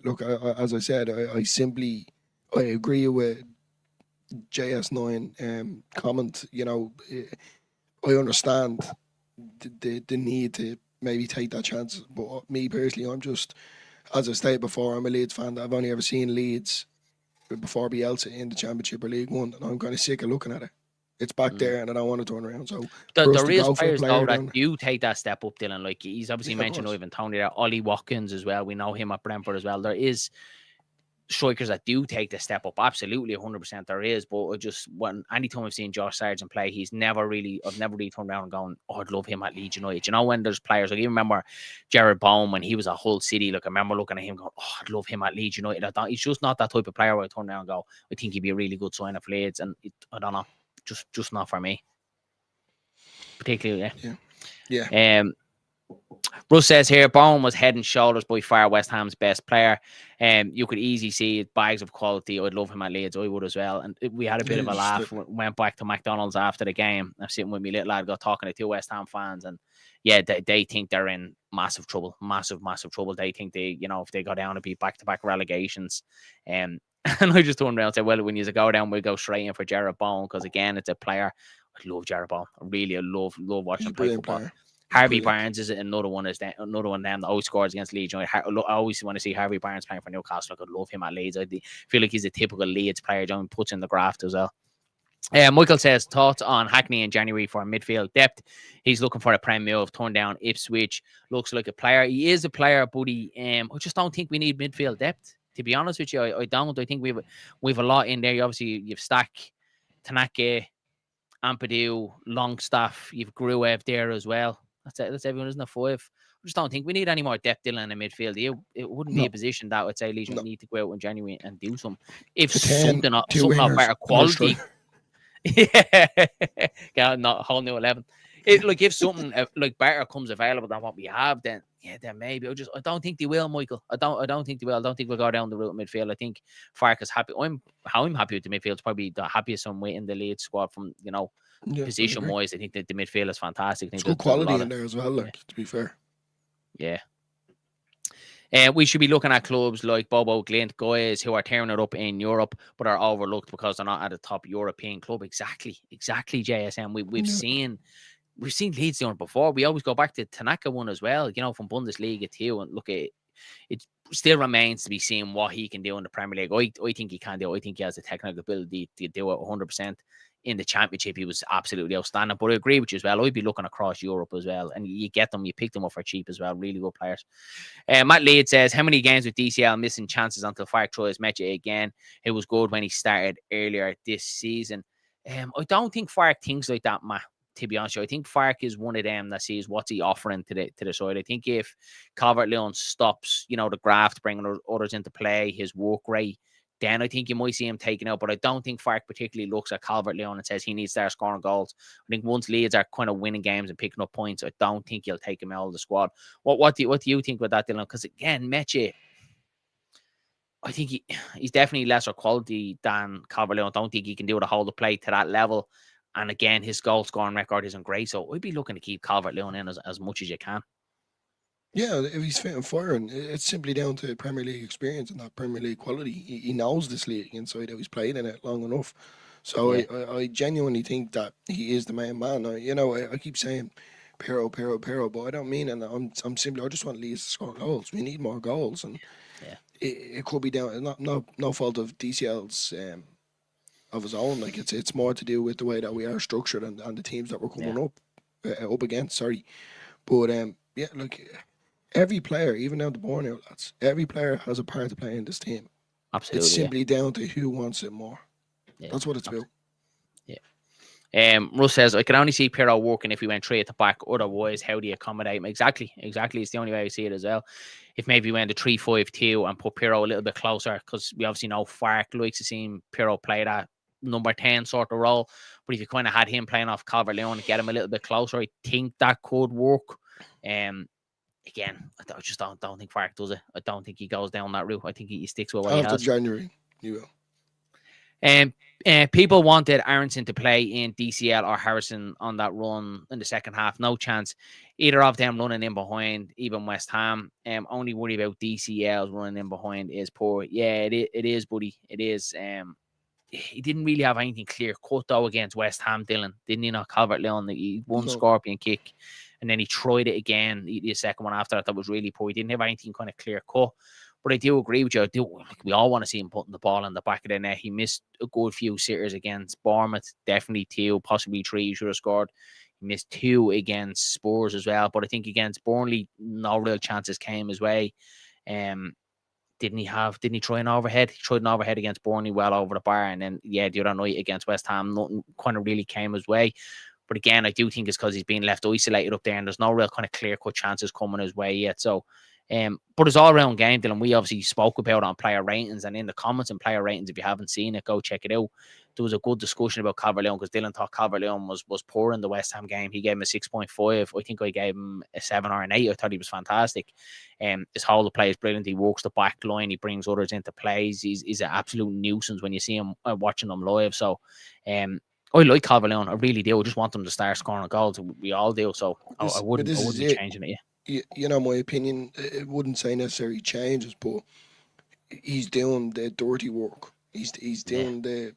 Look, as I said, I agree with JS9 comment. You know, I understand the need to maybe take that chance, but me personally, I'm just, as I stated before, I'm a Leeds fan. I've only ever seen Leeds before Bielsa in the Championship or League One, and I'm kind of sick of looking at it. It's back there, and I don't want to turn around. So
there is players though that do take that step up, Dylan. Like he's obviously mentioned Ivan Toney there, Ollie Watkins as well. We know him at Brentford as well. There is strikers that do take the step up. Absolutely, 100% there is. But anytime I've seen Josh Sargent play, I've never really turned around and gone, oh, I'd love him at Leeds United. You know, when there's players, like you remember Jared Bowen when he was at Hull City, like I remember looking at him going, oh, I'd love him at Leeds United. He's just not that type of player where I turn around and go, I think he'd be a really good sign of Leeds. And I don't know. Just not for me. Particularly, yeah. Russ says here, Bowen was head and shoulders by far West Ham's best player. You could easily see bags of quality. I'd love him at Leeds. I would as well. And we had a bit of a laugh. Went back to McDonald's after the game. I'm sitting with my little lad, got talking to two West Ham fans, and yeah, they think they're in massive trouble. Massive trouble. They think if they go down and beat back-to-back relegations, and I just turned around and said, well, when you go down, we'll go straight in for Jared Bowen, because again, it's a player. I love Jared Bowen. I love watching him play football.
Player.
Harvey Barnes is another one. Another one that always scores against Leeds. I always want to see Harvey Barnes playing for Newcastle. I could love him at Leeds. I feel like he's a typical Leeds player. John puts in the graft as well. Michael says, thoughts on Hackney in January for midfield depth. He's looking for a prem move. Turned down Ipswich. Looks like a player. He is a player, but I just don't think we need midfield depth. To be honest with you, I don't. I think we've a lot in there. Obviously, you've Stack, Tanaka, Ampadu, Longstaff. You've Gruev there as well. That's everyone, isn't it? 5. I just don't think we need any more depth in the midfield. It wouldn't be a position that would say Leeds need to go out in January and do something. If something of better quality. Yeah, not a whole new 11. If something like better comes available than what we have, then maybe. I don't think they will, Michael. I don't think they will. I don't think we'll go down the route of midfield. I think Farke is happy. I'm happy with the midfield. It's probably the happiest I'm in the Leeds squad from position wise. I think that the midfield is fantastic.
It's good quality in there as well. To be fair.
Yeah. We should be looking at clubs like Bobo Glint, guys who are tearing it up in Europe but are overlooked because they're not at a top European club. Exactly, JSM. We've seen Leeds doing it before. We always go back to Tanaka one as well, from Bundesliga too. And look, it still remains to be seen what he can do in the Premier League. I think he can do it. I think he has the technical ability to do it 100%. In the Championship, he was absolutely outstanding. But I agree with you as well. I'd be looking across Europe as well. And you get them, you pick them up for cheap as well. Really good players. Matt Leeds says, how many games with DCL missing chances until Farke tries Mecha again? It was good when he started earlier this season. I don't think Farke thinks like that, Matt. To be honest, I think Farke is one of them that sees what's he offering to the side. I think if Calvert-Lewin stops, the graft, bringing others into play, his work rate, then I think you might see him taken out. But I don't think Farke particularly looks at Calvert-Lewin and says he needs to start scoring goals. I think once Leeds are kind of winning games and picking up points, I don't think he'll take him out of the squad. What do you think about that, Dylan? Because again, Meche, I think he's definitely lesser quality than Calvert-Lewin. I don't think he can do the whole of play to that level. And again, his goal scoring record isn't great. So I'd be looking to keep Calvert-Lewin in as much as you can.
Yeah, if he's fit and firing, it's simply down to Premier League experience and that Premier League quality. He knows this league inside out. He's played in it long enough. So I genuinely think that he is the main man. I keep saying Pero, but I don't mean, and I'm simply, I just want Leeds to score goals. We need more goals, and it could be down, no fault of DCL's of his own. Like it's more to do with the way that we are structured and the teams that we're coming up against. Sorry, but look, every player, even now the Bornauw lads, every player has a part to play in this team.
Absolutely,
it's simply down to who wants it more. That's what it's about.
Russ says, I can only see Pirro working if we went 3 at the back. Otherwise, how do you accommodate him? Exactly. It's the only way I see it as well. If maybe we went a 3-5-2 and put Pirro a little bit closer, because we obviously know Fark likes to see Pirro play that number 10 sort of role. But if you kind of had him playing off Calvert-Lewin and get him a little bit closer, I think that could work. Again, I just don't think Fark does it. I don't think he goes down that route. I think he sticks with what he has.
After January, you will.
People wanted Aaronson to play in DCL or Harrison on that run in the second half. No chance. Either of them running in behind, even West Ham. Only worry about DCL's running in behind is poor. Yeah, it is, buddy. It is. He didn't really have anything clear cut though against West Ham, Dylan. Didn't he not? Calvert-Lewin, he won Scorpion kick, and then he tried it again. The second one after that was really poor. He didn't have anything kind of clear cut. But I do agree with you. We all want to see him putting the ball in the back of the net. He missed a good few sitters against Bournemouth, definitely 2, possibly 3. He should have scored. He missed 2 against Spurs as well. But I think against Burnley, no real chances came his way. Didn't he try an overhead? He tried an overhead against Burnley well over the bar. And then, the other night against West Ham, nothing kind of really came his way. But again, I do think it's because he's been left isolated up there and there's no real kind of clear-cut chances coming his way yet. So, but it's all around game, Dylan. We obviously spoke about it on player ratings, and in the comments and player ratings, if you haven't seen it, go check it out. There was a good discussion about Calvert-Lewin because Dylan thought Calvert-Lewin was poor in the West Ham game. He gave him a 6.5. I think I gave him a 7 or an 8. I thought he was fantastic. His whole play is brilliant. He works the back line. He brings others into plays. He's an absolute nuisance when you see him watching them live. So, I like Calvert-Lewin. I really do. I just want him to start scoring goals. We all do. So I wouldn't be changing it.
My opinion, it wouldn't say necessarily changes, but he's doing the dirty work. He's doing the,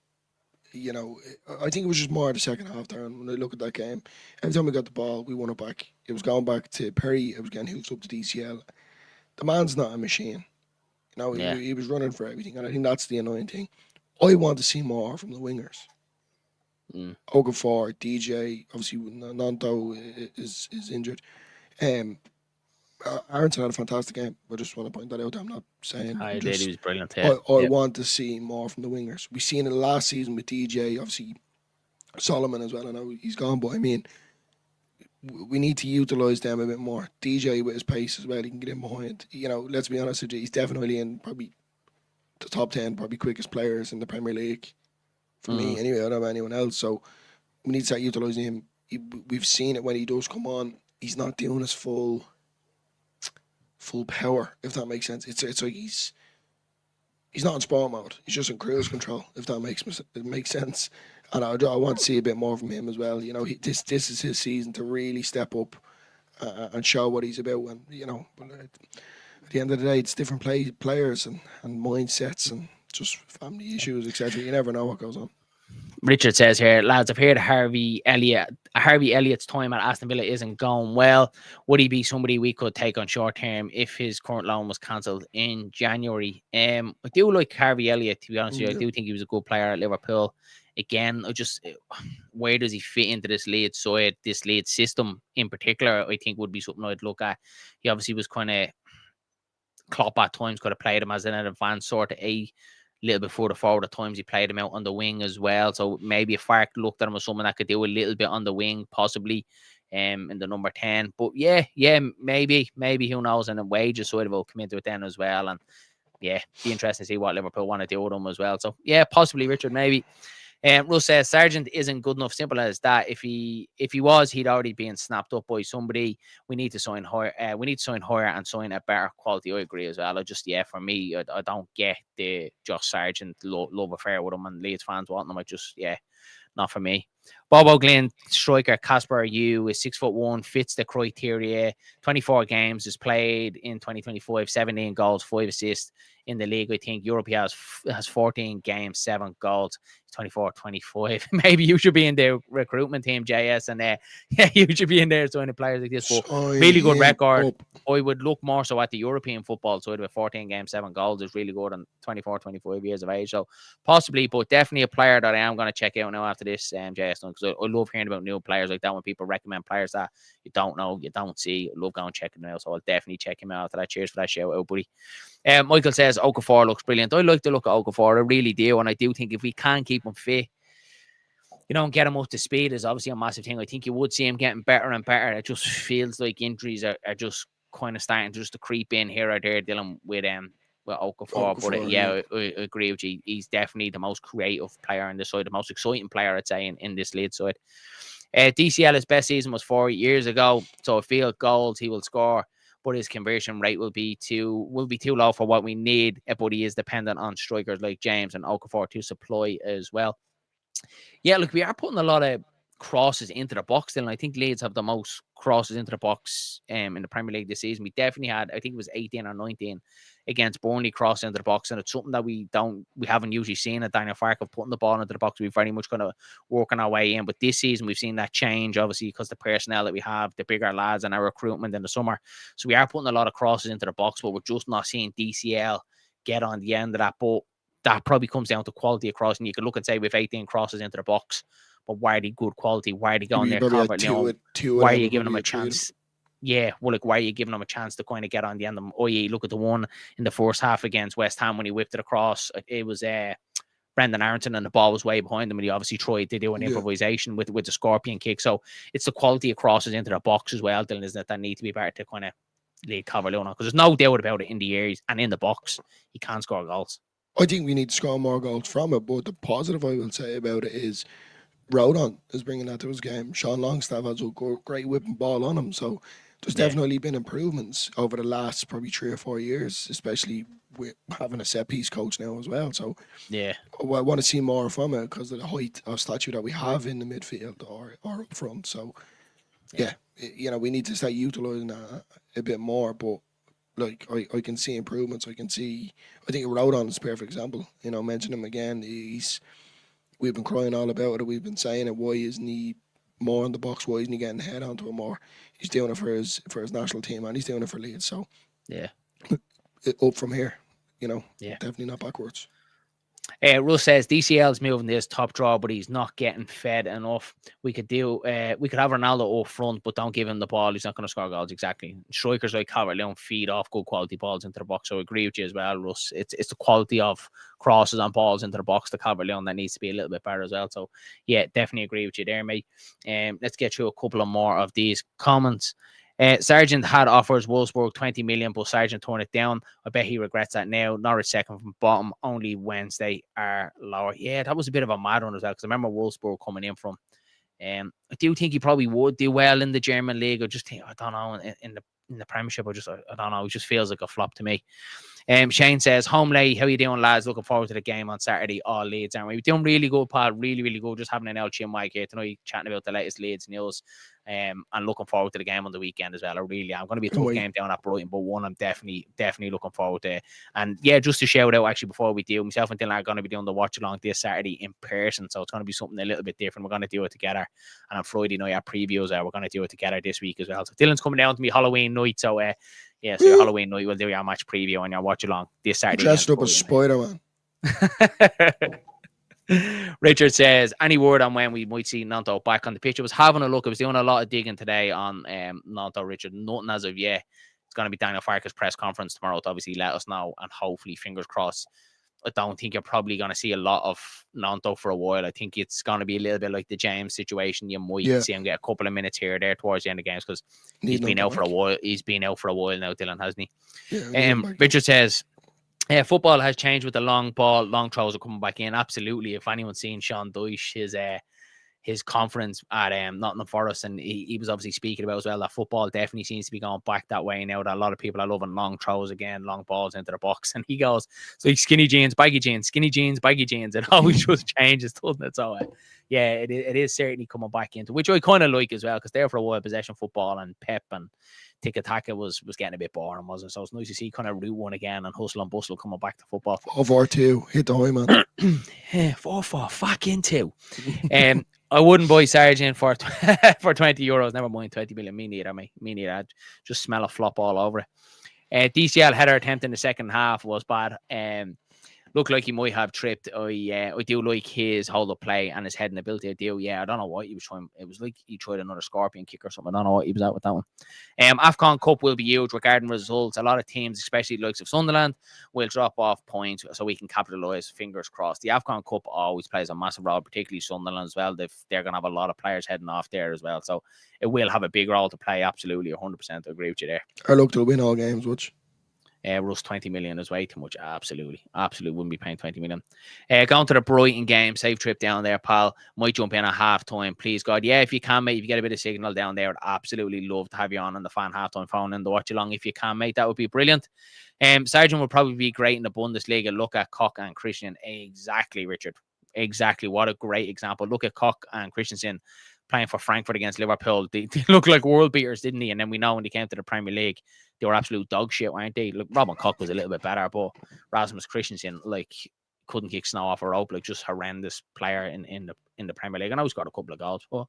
I think it was just more the second half there. And when I look at that game, every time we got the ball, we won it back. It was going back to Perry. It was getting hoofed up to DCL. The man's not a machine. He was running for everything. And I think that's the annoying thing. I want to see more from the wingers. Okafor, DJ, obviously Nanto is injured. Aaronson had a fantastic game. I just want to point that out. I'm not saying.
He was brilliant.
I want to see more from the wingers. We've seen it last season with DJ, obviously Solomon as well. I know he's gone, but I mean, we need to utilise them a bit more. DJ with his pace as well, he can get in behind. Let's be honest with you, he's definitely in probably the top 10, probably quickest players in the Premier League. For me, anyway, I don't know about anyone else. So we need to start utilising him. We've seen it when he does come on. He's not doing his full power, if that makes sense. It's like he's not in sport mode. He's just in cruise control, if that makes sense. And I want to see a bit more from him as well. This is his season to really step up and show what he's about. And but at the end of the day, it's different players and mindsets and just family issues, etc. You never know what goes on.
Richard says here, lads, I've heard Harvey Elliott's time at Aston Villa isn't going well. Would he be somebody we could take on short term if his current loan was cancelled in January? I do like Harvey Elliott, to be honest with you. I do think he was a good player at Liverpool. Again, where does he fit into this Leeds side, this Leeds system in particular, I think would be something I'd look at. He obviously was kind of, Klopp at times could have played him as an advanced sort of a little bit further forward. At times he played him out on the wing as well. So maybe if Fark looked at him as someone that could do a little bit on the wing, possibly in the number 10. But maybe who knows? And the wages side of it will come into it then as well. And be interesting to see what Liverpool want to do with him as well. So possibly Richard, maybe. Russ says Sargent isn't good enough. Simple as that. If he was, he'd already been snapped up by somebody. We need to sign higher. We need to sign higher and sign a better quality. I agree as well. For me, I don't get the Josh Sargent love affair with him and Leeds fans wanting him. not for me. Bob O'Glynn, striker Casper Yu is 6'1", fits the criteria. 24 games is played in 2025, 17 goals, 5 assists in the league. I think Europe has 14 games, 7 goals. 24, 25. Maybe you should be in the recruitment team, JS, and you should be in there signing players like this. But really good record. I would look more so at the European football side of it. 14 games, 7 goals is really good on 24, 25 years of age. So possibly, but definitely a player that I am going to check out now after this, JS, because I love hearing about new players like that when people recommend players that you don't know, you don't see. I love going and checking them out. So I'll definitely check him out after that. Cheers for that shout out, buddy. Michael says Okafor looks brilliant. I like the look of Okafor. I really do. And I do think if we can keep him fit, get him up to speed is obviously a massive thing. I think you would see him getting better and better. It just feels like injuries are just kind of starting just to creep in here or there, dealing with Okafor. But I agree with you. He's definitely the most creative player on this side, the most exciting player, I'd say, in this Leeds side. DCL, his best season was 4 years ago. So I feel goals he will score, but his conversion rate will be too low for what we need. But he is dependent on strikers like James and Okafor to supply as well. Yeah, look, we are putting a lot of crosses into the box still, and I think Leeds have the most crosses into the box in the Premier League this season. We definitely had, I think it was 18 or 19 against Burnley cross into the box, and it's something that we haven't usually seen at Daniel Farke of putting the ball into the box. We've very much kind of working our way in, but this season we've seen that change, obviously, because the personnel that we have, the bigger lads, and our recruitment in the summer. So we are putting a lot of crosses into the box, but we're just not seeing DCL get on the end of that. But that probably comes down to quality of crossing. You can look and say we've 18 crosses into the box, but why are they good quality? Why are they going there? Why are you giving them a chance? Yeah, well, why are you giving them a chance to kind of get on the end of them? i.e., look at the one in the first half against West Ham when he whipped it across. It was Brenden Aaronson, and the ball was way behind him, and he obviously tried to do an improvisation with the scorpion kick. So it's the quality of crosses into the box as well, Dylan, isn't it, that need to be better to kind of lead Calvert-Lewin on, because there's no doubt about it in the areas and in the box, he can score goals.
I think we need to score more goals from it, but the positive I will say about it is Rodon is bringing that to his game. Sean Longstaff has a great whipping ball on him, so there's definitely been improvements over the last probably 3 or 4 years, especially with having a set-piece coach now as well. So I want to see more from it because of the height of stature that we have in the midfield or up front. So, we need to start utilising that a bit more, but like I can see improvements. I think Rodon is a perfect example. Mention him again. We've been crying all about it. We've been saying it. Why isn't he more in the box? Why isn't he getting head onto it more? He's doing it for his national team, and he's doing it for Leeds. So up from here, definitely not backwards.
Russ says DCL's moving this top draw, but he's not getting fed enough. We could have Ronaldo up front, but don't give him the ball. He's not going to score goals. Exactly. Strikers like Calvert-Lewin feed off good quality balls into the box. So I agree with you as well, Russ. It's the quality of crosses and balls into the box to Calvert-Lewin that needs to be a little bit better as well. So yeah, definitely agree with you there, mate. Let's get through a couple of more of these comments. Sargent had offers Wolfsburg 20 million, but Sargent turned it down. I bet he regrets that now. Norwich second from bottom. Only Wednesday are lower. Yeah, that was a bit of a mad one as well, because I remember Wolfsburg coming in from. I do think he probably would do well in the German league. I just think, I don't know, in the Premiership, I don't know. It just feels like a flop to me. Shane says, home late, how you doing, lads? Looking forward to the game on Saturday. All Leeds, aren't we? We're doing really good, pal. Really, really good. Just having an LG mic here tonight, chatting about the latest Leeds news. And looking forward to the game on the weekend as well. I really am. Going to be a tough game down at Brighton, but one I'm definitely looking forward to. And yeah, just to shout out actually before we do, myself and Dylan are going to be doing the watch along this Saturday in person, so it's going to be something a little bit different. We're going to do it together, and on Friday night our previews we're going to do it together this week as well. So Dylan's coming down to me Halloween night, so so your Halloween night we'll do your match preview and your watch along this Saturday.
Dressed up as Spider-Man.
Richard says, any word on when we might see Nanto back on the pitch? I was having a look. I was doing a lot of digging today on Nanto, Richard. Nothing as of yet. It's going to be Daniel Farke's press conference tomorrow to obviously let us know, and hopefully, fingers crossed. I don't think you're probably going to see a lot of Nanto for a while. I think it's going to be a little bit like the James situation. You might see him get a couple of minutes here or there towards the end of games, because he's been out for a while. He's been out for a while now, Dylan, hasn't he? Yeah, Richard says, football has changed with the long ball, long throws are coming back in. Absolutely. If anyone's seen Sean Dyche, his conference at Nottingham Forest, and he was obviously speaking about as well that football definitely seems to be going back that way now, that a lot of people are loving long throws again, long balls into the box, and he goes, so like skinny jeans, baggy jeans, it always just changes, doesn't it? So yeah, it is certainly coming back into, which I kind of like as well, because there for a while possession football and pep and tiki-taka was getting a bit boring, wasn't it? So it's nice to see kind of Route 1 again and hustle and bustle coming back to football.
4-4-2, hit the high man.
4-4, fucking 2. I wouldn't buy Sargent for for €20. Never mind 20 million. Me neither. I'd just smell a flop all over it. DCL header attempt in the second half was bad. Looked like he might have tripped. I do like his hold up play and his heading ability. I do. Yeah, I don't know what he was trying. It was like he tried another scorpion kick or something. I don't know what he was at with that one. AFCON Cup will be huge regarding results. A lot of teams, especially the likes of Sunderland, will drop off points so we can capitalise. Fingers crossed. The AFCON Cup always plays a massive role, particularly Sunderland as well. They're going to have a lot of players heading off there as well. So it will have a big role to play. Absolutely, 100%. I agree with you there.
I look to win all games, which.
Russ 20 million is way too much. Absolutely wouldn't be paying 20 million. Going to the Brighton game, safe trip down there, pal. Might jump in at half time, please God. Yeah, if you can, mate, if you get a bit of signal down there, I'd absolutely love to have you on the fan halftime phone and the watch along. If you can, mate, that would be brilliant. Sargent would probably be great in the Bundesliga. Look at Koch and Christian. Exactly, Richard. Exactly. What a great example. Look at Koch and Christensen playing for Frankfurt against Liverpool. They look like world beaters, didn't they? And then we know when they came to the Premier League, they were absolute dog shit, weren't they? Look, Robin Koch was a little bit better, but Rasmus Christensen, like, couldn't kick snow off a rope, like, just horrendous player in the Premier League. I know he's got a couple of goals, but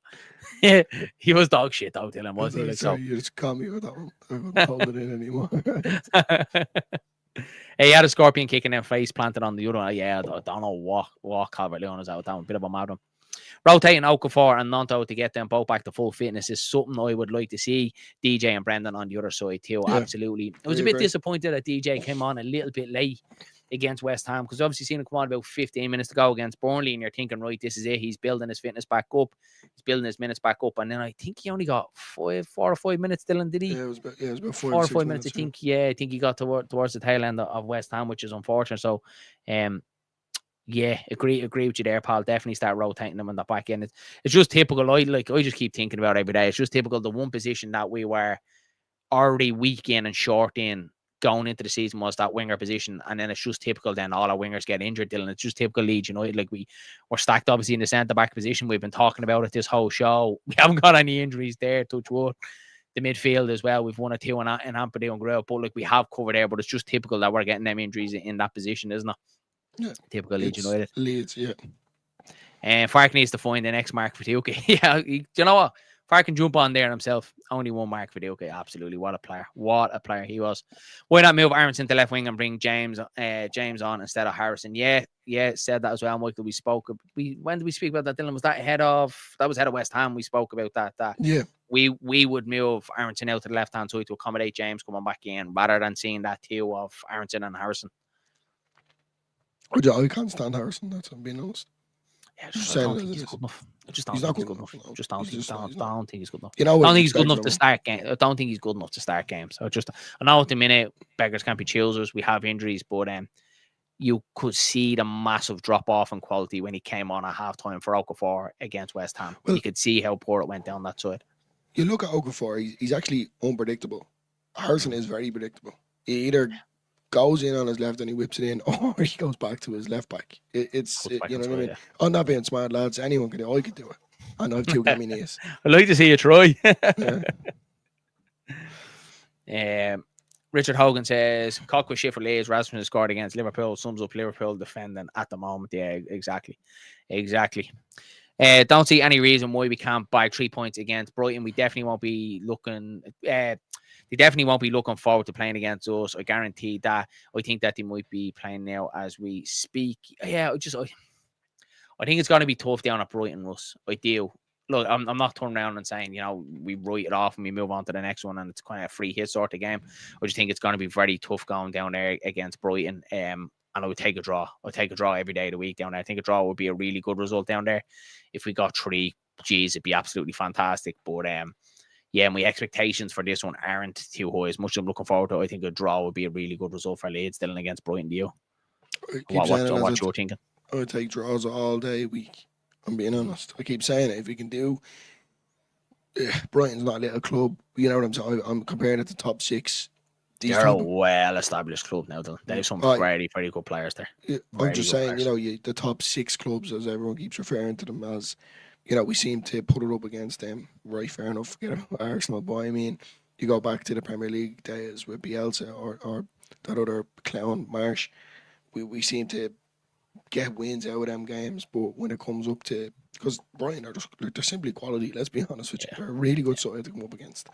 yeah, he was dog shit, though, Dylan, wasn't he? Like,
sorry, you just caught me with that one. I wouldn't hold it in anymore.
He had a scorpion kick and then face planted on the other one. Yeah, I don't know what Calvert-Lewin is out. That one, bit of a mad one. Rotating Okafor and Nanto to get them both back to full fitness is something I would like to see. DJ and Brenden on the other side too. Yeah, absolutely. I was a bit disappointed that DJ came on a little bit late against West Ham, because obviously seen him come on about 15 minutes to go against Burnley, and you're thinking, right, this is it. He's building his fitness back up. He's building his minutes back up. And then I think he only got 4 or 5 minutes, Dylan, did he?
Yeah, it was about 4
or 5 minutes. I think he got towards the tail end of West Ham, which is unfortunate. So, yeah, agree with you there, pal. Definitely start rotating them in the back end. It's just typical. I just keep thinking about it every day. It's just typical. The one position that we were already weak in and short in going into the season was that winger position, and then it's just typical. Then all our wingers get injured, Dylan. It's just typical Leeds United. Like, we're stacked obviously in the centre back position. We've been talking about it this whole show. We haven't got any injuries there. Touch wood. The midfield as well. We've 1 or 2 in Ampadu and Grell, but like, we have covered there. But it's just typical that we're getting them injuries in that position, isn't it?
Yeah,
typical Leeds United.
Leeds, yeah.
And Fark needs to find the next Mark Viduka. Yeah, you know what? Fark can jump on there himself. Only one Mark Viduka. Absolutely, what a player! What a player he was. Why not move Aaronson to left wing and bring James on instead of Harrison? Yeah, said that as well, Michael. When did we speak about that, Dylan? Was that ahead of West Ham? We spoke about that. Yeah. We would move Aaronson out to the left hand side to accommodate James coming back in, rather than seeing that trio of Aaronson and Harrison.
I can't stand Harrison. That's what I'm being honest.
Yeah, I don't think he's good enough. I just don't think he's good enough. I don't think he's good enough.
You know,
I don't think he's good enough to start games. I don't think he's good enough to start games. I know at the minute beggars can't be choosers. We have injuries, but you could see the massive drop off in quality when he came on at halftime for Okafor against West Ham. Well, you could see how poor it went down that side.
You look at Okafor; he's actually unpredictable. Harrison is very predictable. He either goes in on his left and he whips it in, or he goes back to his left back. You know what I mean? Yeah. I'm not being smart, lads. Anyone can do it. I could do it. I know two got me knees.
I'd like to see you try. Richard Hogan says, Koch was shit for Leeds. Rasmussen scored against Liverpool. Sums up Liverpool defending at the moment. Yeah, exactly. Don't see any reason why we can't buy 3 points against Brighton. We definitely won't be looking... They definitely won't be looking forward to playing against us. I guarantee that. I think that they might be playing now as we speak. Yeah, I think it's going to be tough down at Brighton, Russ. I do. Look, I'm not turning around and saying, we write it off and we move on to the next one and it's kind of a free hit sort of game. I just think it's going to be very tough going down there against Brighton. And I would take a draw. I'll take a draw every day of the week down there. I think a draw would be a really good result down there. If we got 3, it'd be absolutely fantastic. But yeah, my expectations for this one aren't too high. As much as I'm looking forward to it, I think a draw would be a really good result for Leeds still against Brighton. Do you? What you're thinking?
I would take draws all day week. I'm being honest. I keep saying it. If we can do, Brighton's not a little club. You know what I'm saying? I'm comparing it to top 6.
They're a well-established club now, though. They have some very, very good players there.
I'm just saying, the top 6 clubs, as everyone keeps referring to them as, we seem to put it up against them. Right, fair enough. Forget Arsenal, but I mean, you go back to the Premier League days with Bielsa or that other clown, Marsh. We seem to get wins out of them games, but when it comes up to, because Brighton are they're simply quality. Let's be honest with you, they're a really good side to come up against.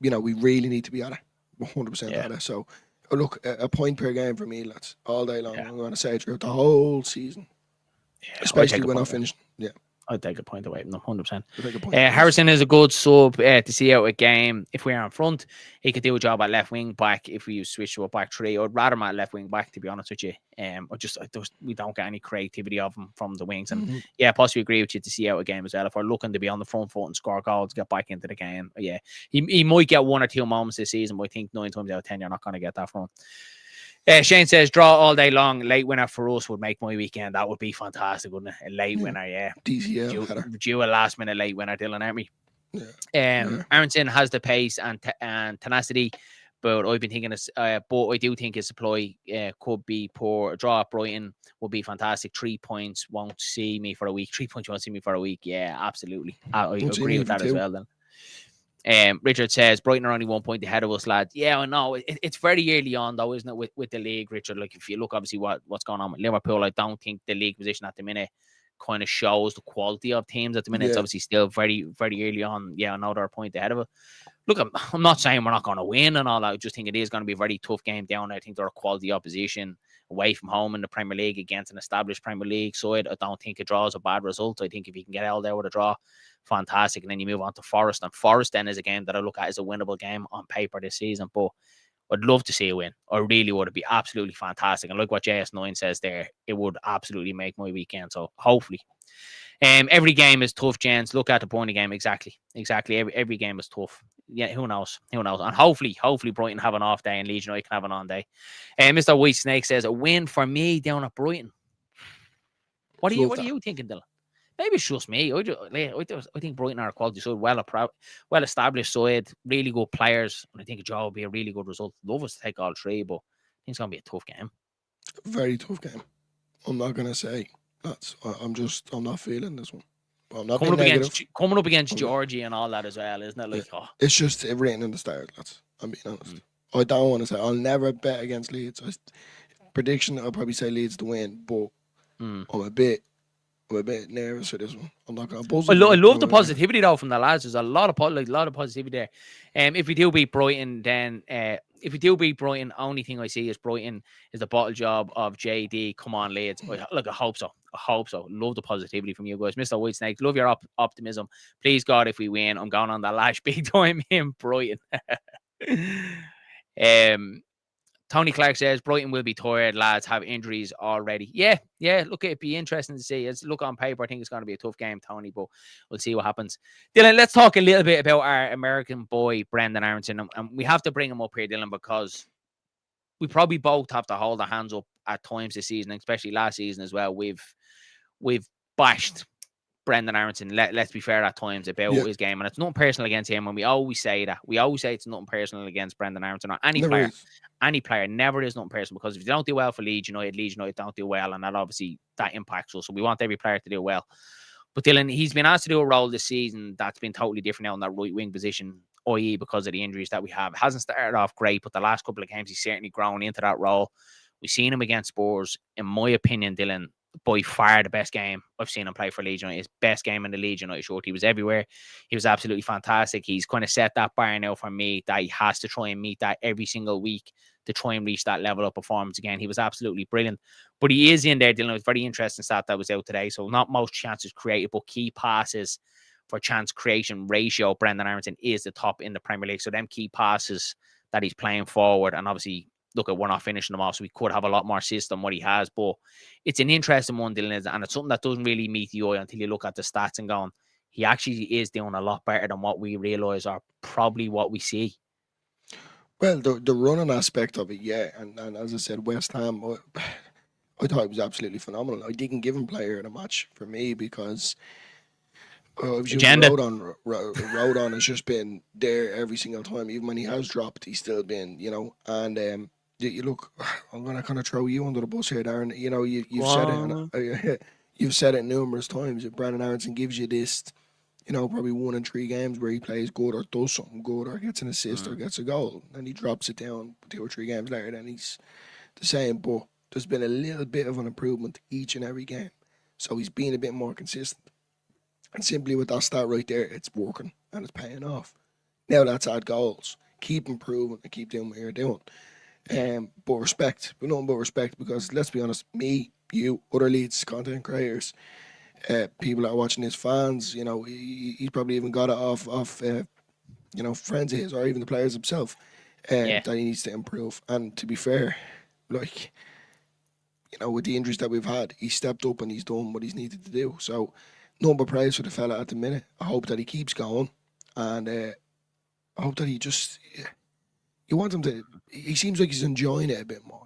We really need to be at it, 100% at it. So, look, a point per game for me, lads, all day long. I'm going to say throughout the whole season, especially when I finish. Yeah.
I'd take a point away from them, 100%. Harrison is a good sub to see out a game. If we are in front, he could do a job at left wing back if we switch to a back 3. I'd rather him at left wing back, to be honest with you. We don't get any creativity of him from the wings. And possibly agree with you to see out a game as well. If we're looking to be on the front foot and score goals, get back into the game, he might get 1 or 2 moments this season, but I think 9 times out of 10 you're not going to get that from him. Shane says, draw all day long. Late winner for us would make my weekend. That would be fantastic, wouldn't it? A late winner,
DCL.
Due a last minute late winner, Dylan, aren't we? Aaronson has the pace and tenacity, but I've been thinking, but I do think his supply could be poor. A draw at Brighton would be fantastic. 3 points won't see me for a week. 3 points won't see me for a week. Yeah, absolutely. I agree with that as well, then. Richard says Brighton are only 1 point ahead of us, lads. Yeah, I know. It's very early on, though, isn't it, with the league, Richard? Like, if you look, obviously, what's going on with Liverpool, I don't think the league position at the minute kind of shows the quality of teams at the minute. It's obviously still very, very early on. Yeah, I know they're a point ahead of it. Look, I'm not saying we're not going to win and all that. I just think it is going to be a very tough game down. I think they're a quality opposition away from home in the Premier League against an established Premier League side. I don't think a draw is a bad result. I think if you can get out there with a draw, fantastic. And then you move on to Forest. And Forest then is a game that I look at as a winnable game on paper this season. But I'd love to see a win. I really would. It'd be absolutely fantastic. And like what JS9 says there, it would absolutely make my weekend. So hopefully. Every game is tough, gents. Look at the point of game. Exactly. Every game is tough. Yeah, who knows? And hopefully Brighton have an off day and Leeds United can have an on day. Mr. White Snake says a win for me down at Brighton. What are you thinking, Dylan? Maybe it's just me. I think Brighton are a quality side, well established side, really good players. And I think a draw would be a really good result. Love us to take all 3, but I think it's going to be a tough game.
Very tough game. I'm not going to say. I'm not feeling this one. I'm not
coming up against Georgie and all that as well, isn't it? Like,
it's just written in the stars, lads. I'm being honest. I don't want to say I'll never bet against Leeds. Prediction, I'll probably say Leeds to win, but I'm a bit nervous for this one. I'm not going to buzz.
I love the positivity though from the lads. There's a lot of positivity there. If we do beat Brighton, then only thing I see is Brighton is the bottle job of JD. Come on, Leeds. Look, I hope so. Love the positivity from you guys. Mr. Whitesnake, love your optimism. Please, God, if we win, I'm going on the lash big time in Brighton. Tony Clark says Brighton will be tired, lads, have injuries already. Yeah. Look, it'd be interesting to see. Look on paper, I think it's going to be a tough game, Tony, but we'll see what happens. Dylan, let's talk a little bit about our American boy, Brenden Aaronson. And we have to bring him up here, Dylan, because we probably both have to hold our hands up at times this season, especially last season as well. We've bashed Brenden Aaronson, let's be fair, at times about his game, and it's nothing personal against him. And we always say that. We always say it's nothing personal against Brenden Aaronson or any player. Never is nothing personal, because if you don't do well for Leeds United don't do well, and that impacts us. So we want every player to do well. But Dylan, he's been asked to do a role this season that's been totally different now in that right wing position, i.e. because of the injuries that we have. It hasn't started off great, but the last couple of games he's certainly grown into that role. We've seen him against Spurs. In my opinion, Dylan, by far the best game I've seen him play for Leeds United. His best game in the Leeds United shirt. He was everywhere. He was absolutely fantastic. He's kind of set that bar now for me that he has to try and meet that every single week to try and reach that level of performance again. He was absolutely brilliant. But he is in there, Dylan. It was very interesting stat that was out today. So not most chances created, but key passes for chance creation ratio. Brenden Aaronson is the top in the Premier League. So them key passes that he's playing forward, and obviously look, we're not finishing them off, so we could have a lot more assists than what he has. But it's an interesting one, Dylan, and it's something that doesn't really meet the eye until you look at the stats and going, he actually is doing a lot better than what we realise or probably what we see. Well,
the running aspect of it, yeah. And as I said, West Ham, I thought he was absolutely phenomenal. I didn't give him player of the match for me because Rodon has just been there every single time. Even when he has dropped, he's still been, and you look, I'm going to kind of throw you under the bus here, Darren. You've said it, you've said it numerous times. If Brenden Aaronson gives you this, probably 1 in 3 games where he plays good or does something good or gets an assist or gets a goal, and he drops it down 2 or 3 games later, then he's the same. But there's been a little bit of an improvement each and every game, so he's been a bit more consistent. And simply with that stat right there, it's working and it's paying off. Now let's add goals. Keep improving and keep doing what you're doing. But respect, but nothing but respect, because let's be honest, me, you, other Leeds content creators, people that are watching his fans, he's probably even got it off friends of his or even the players himself, that he needs to improve. And to be fair, like, with the injuries that we've had, he's stepped up and he's done what he's needed to do. So, nothing but praise for the fella at the minute. I hope that he keeps going, and I hope that he just, you want him to, he seems like he's enjoying it a bit more.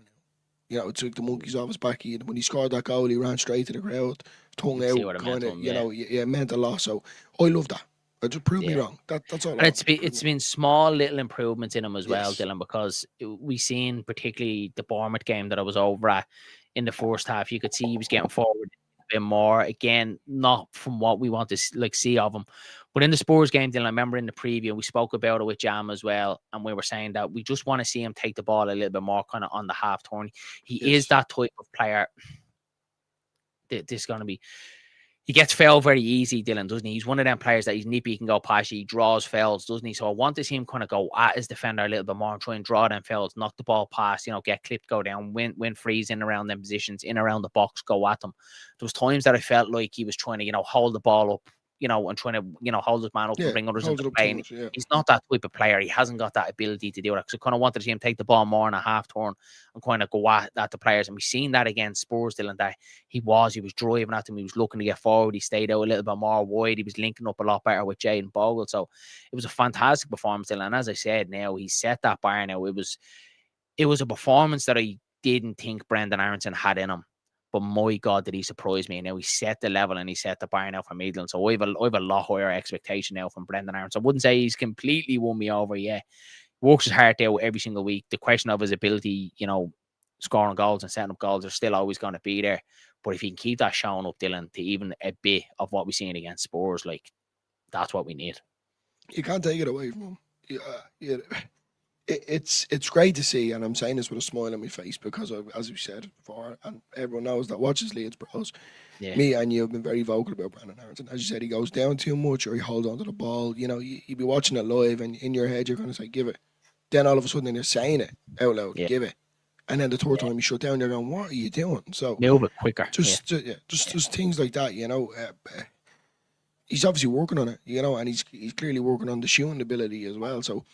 It's like the monkeys off his back. When he scored that goal, he ran straight to the crowd, tongue out, kind of, it meant a lot. So I love that. Just prove me wrong. That's all.
And it's been small little improvements in him as well, Dylan, because we seen particularly the Bournemouth game that I was over at in the first half. You could see he was getting forward a bit more. Again, not from what we want to see of him. But in the Spurs game, Dylan, I remember in the preview, we spoke about it with Jam as well, and we were saying that we just want to see him take the ball a little bit more kind of on the half turn. He is that type of player. This is going to be... He gets fouled very easy, Dylan, doesn't he? He's one of them players that he's nippy, he can go past you, he draws fouls, doesn't he? So I want to see him kind of go at his defender a little bit more and try and draw them fouls, knock the ball past, get clipped, go down, win frees in around them positions, in around the box, go at them. There was times that I felt like he was trying to, hold the ball up, and trying to, hold his man up and bring others into the play. He's not that type of player. He hasn't got that ability to do that. So I kind of wanted to see him take the ball more in a half turn and kind of go at the players. And we've seen that against Spurs, Dylan, that he was driving at them. He was looking to get forward. He stayed out a little bit more wide. He was linking up a lot better with Jayden Bogle. So it was a fantastic performance, Dylan. And as I said, now he set that bar now. It was a performance that I didn't think Brenden Aaronson had in him. But my God, did he surprise me. Now he set the level and he set the bar now for me. So I have a lot higher expectation now from Brenden Aaronson. I wouldn't say he's completely won me over yet. Works his heart out every single week. The question of his ability, scoring goals and setting up goals are still always going to be there. But if he can keep that showing up, Dylan, to even a bit of what we're seeing against Spurs, like, that's what we need.
You can't take it away from him. It's great to see, and I'm saying this with a smile on my face because as we said before, and everyone knows that watches LeedsBros, me and you have been very vocal about Brenden Aaronson. As you said, he goes down too much or he holds onto the ball. You'd be watching it live and in your head you're going to say, give it. Then all of a sudden you're saying it out loud, give it. And then the third time you shut down, you're going, what are you doing? So
a little bit quicker.
Just things like that, he's obviously working on it, and he's clearly working on the shooting ability as well. So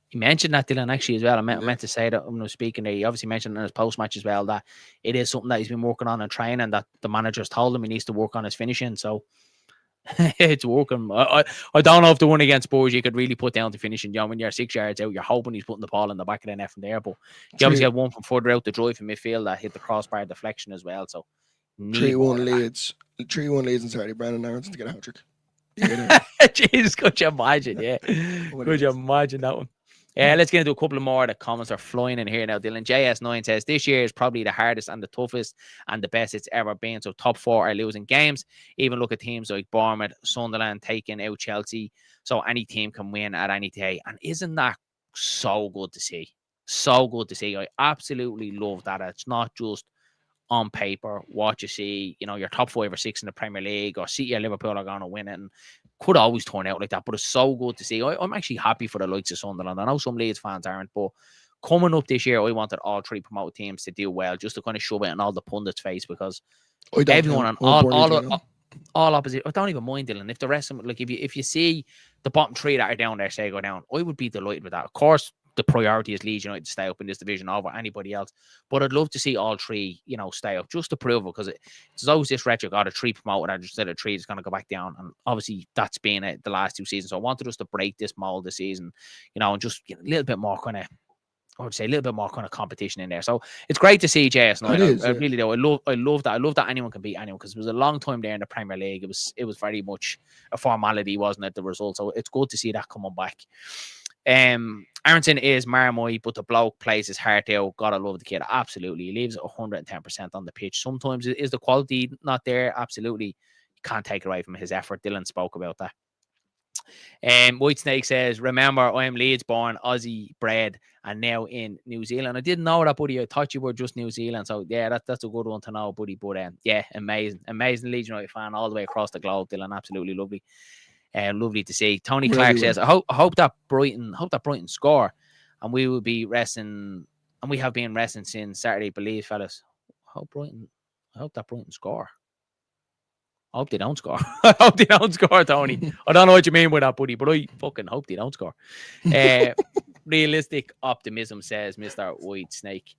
he mentioned that, Dylan, actually, as well. I meant to say that when I was speaking there. He obviously mentioned in his post-match as well that it is something that he's been working on and training, that the managers told him he needs to work on his finishing. So it's working. I don't know if the one against Spurs you could really put down to finishing. When you're 6 yards out, you're hoping he's putting the ball in the back of the net from there. But he obviously had one from further out the drive from midfield that hit the crossbar deflection as well. So
3-1 Leeds. 3-1 Leeds and Saturday. Brenden Aaronson to get a hat-trick.
Jesus, could you imagine? Yeah. Could you imagine that one? Let's get into a couple of more. The comments are flying in here now, Dylan. JS9 says, this year is probably the hardest and the toughest and the best it's ever been. So top 4 are losing games. Even look at teams like Bournemouth, Sunderland taking out Chelsea. So any team can win at any day. And isn't that so good to see? So good to see. I absolutely love that. It's not just on paper what you see, your top 5 or 6 in the Premier League or City or Liverpool are going to win it, and could always turn out like that, but it's so good to see. I'm actually happy for the likes of Sunderland. I know some Leeds fans aren't, but coming up this year, I wanted all 3 promoted teams to do well, just to kind of shove it in all the pundits' face, because everyone and all opposite. I don't even mind, Dylan. If the rest of them, like if you see the bottom 3 that are down there say go down, I would be delighted with that. Of course, the priority is Leeds United to stay up in this division over anybody else. But I'd love to see all 3, stay up just to prove it, because it's always this rhetoric, a 3 promoted and instead of 3 is going to go back down. And obviously that's been the last 2 seasons. So I wanted us to break this mold this season, and just get a little bit more kind of I would say a little bit more kind of competition in there. So it's great to see JS United. I really do. I love that. I love that anyone can beat anyone, because it was a long time there in the Premier League. It was very much a formality, wasn't it, the result? So it's good to see that coming back. Aaronson is Marmite, but the bloke plays his heart out. Gotta love the kid. Absolutely. He leaves 110% on the pitch. Sometimes is the quality not there? Absolutely. You can't take it away from his effort. Dylan spoke about that. White Snake says, remember, I'm Leeds born, Aussie bred, and now in New Zealand. I didn't know that, buddy. I thought you were just New Zealand. So yeah, that's a good one to know, buddy. But yeah, amazing Leeds United fan all the way across the globe, Dylan. Absolutely lovely. Lovely to see. Tony Clark says, I hope that Brighton score, and we will be resting, and we have been resting since Saturday, believe, fellas. I hope that Brighton score. I hope they don't score. I hope they don't score, Tony. I don't know what you mean with that, buddy, but I fucking hope they don't score. Realistic optimism, says Mr. White Snake.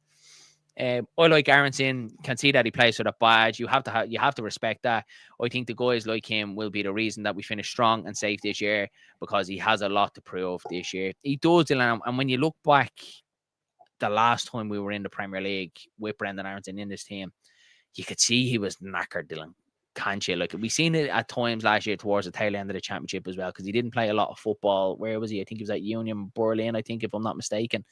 I like Aaronson. Can see that he plays for the badge. You have to respect that. I think the guys like him will be the reason that we finish strong and safe this year, because he has a lot to prove this year. He does, Dylan. And when you look back, the last time we were in the Premier League with Brenden Aaronson in this team, you could see he was knackered, Dylan. Can't you? Like, we seen it at times last year towards the tail end of the championship as well, because he didn't play a lot of football. Where was he? I think he was at Union Berlin, I think, if I'm not mistaken.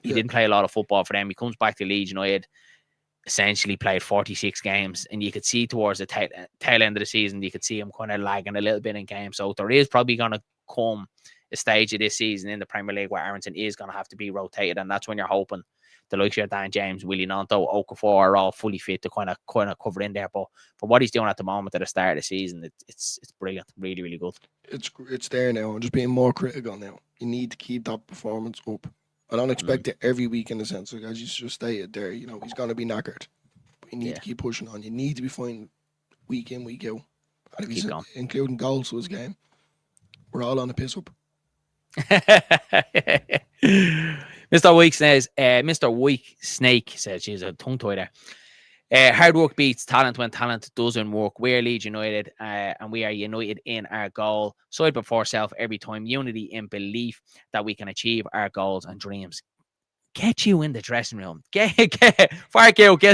He didn't play a lot of football for them. He comes back to Leeds United, essentially played 46 games, and you could see towards the tail end of the season, you could see him kind of lagging a little bit in games. So there is probably going to come a stage of this season in the Premier League where Aaronson is going to have to be rotated, and that's when you're hoping the likes of Dan James, Willie Nanto, Okafor are all fully fit to kind of cover in there. But for what he's doing at the moment at the start of the season, it's brilliant, really, really good.
It's there now. I'm just being more critical now. You need to keep that performance up. I don't expect it every week, in the sense, like, as you just stated there, you know, he's going to be knackered. But you need to keep pushing on. You need to be fine week in, week out. And if he's including goals to his game, we're all on a piss up.
Mr. Weak Snake says, she's a tongue tie there. Hard work beats talent when talent doesn't work. We're Leeds United, and we are united in our goal. Side before self every time. Unity in belief that we can achieve our goals and dreams. Get you in the dressing room. Get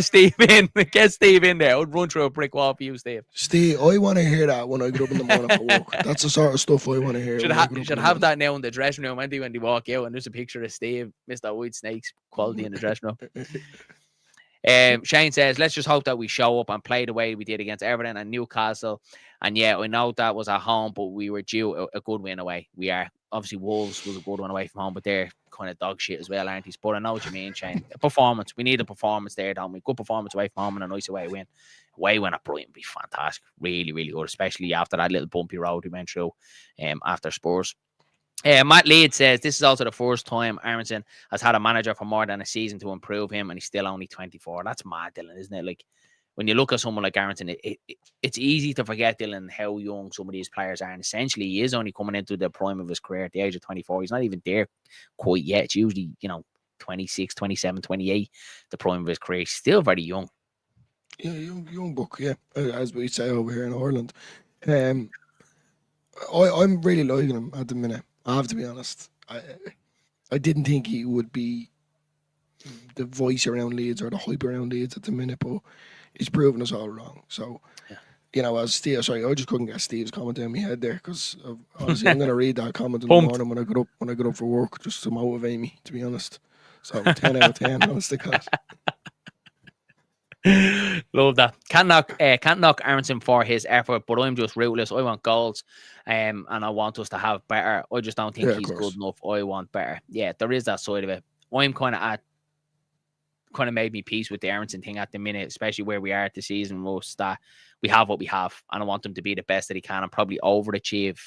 Steve in. Get Steve in there. I'll run through a brick wall for you, Steve.
Steve, I want to hear that when I get up in the morning for work. That's the sort of stuff I want to hear.
You should have that now in the dressing room, Andy, when they walk out, and there's a picture of Steve, Mr. White Snake's quality in the dressing room. Shane says, let's just hope that we show up and play the way we did against Everton and Newcastle. And yeah, I know that was at home, but we were due a good win away. We are. Obviously, Wolves was a good one away from home, but they're kind of dog shit as well, aren't they? But I know what you mean, Shane. A performance. We need a performance there, don't we? Good performance away from home and a nice away win. Away win at Brighton would be fantastic. Really, really good, especially after that little bumpy road we went through after Spurs. Matt Leeds says, this is also the first time Aaronson has had a manager for more than a season to improve him, and he's still only 24. That's mad, Dylan, isn't it? Like, when you look at someone like Aaronson, it's easy to forget, Dylan, how young some of these players are. And essentially, he is only coming into the prime of his career at the age of 24. He's not even there quite yet. It's usually, 26, 27, 28, the prime of his career. He's still very young.
Yeah, young buck, yeah, as we say over here in Ireland. I'm really liking him at the minute. I have to be honest. I didn't think he would be the voice around Leeds or the hype around Leeds at the minute, but he's proven us all wrong. So, as Steve, sorry, I just couldn't get Steve's comment in my head there, because honestly, I'm going to read that comment in the morning when I get up for work, just to motivate me, to be honest. So 10 out of 10, honest to God.
Love that. Can't knock Aaronson for his effort, but I'm just ruthless. I want goals, and I want us to have better. I just don't think he's good enough. I want better. Yeah, there is that side of it. I'm kind of made me peace with the Aaronson thing at the minute, especially where we are at the season. Most that we have what we have, and I want him to be the best that he can and probably overachieve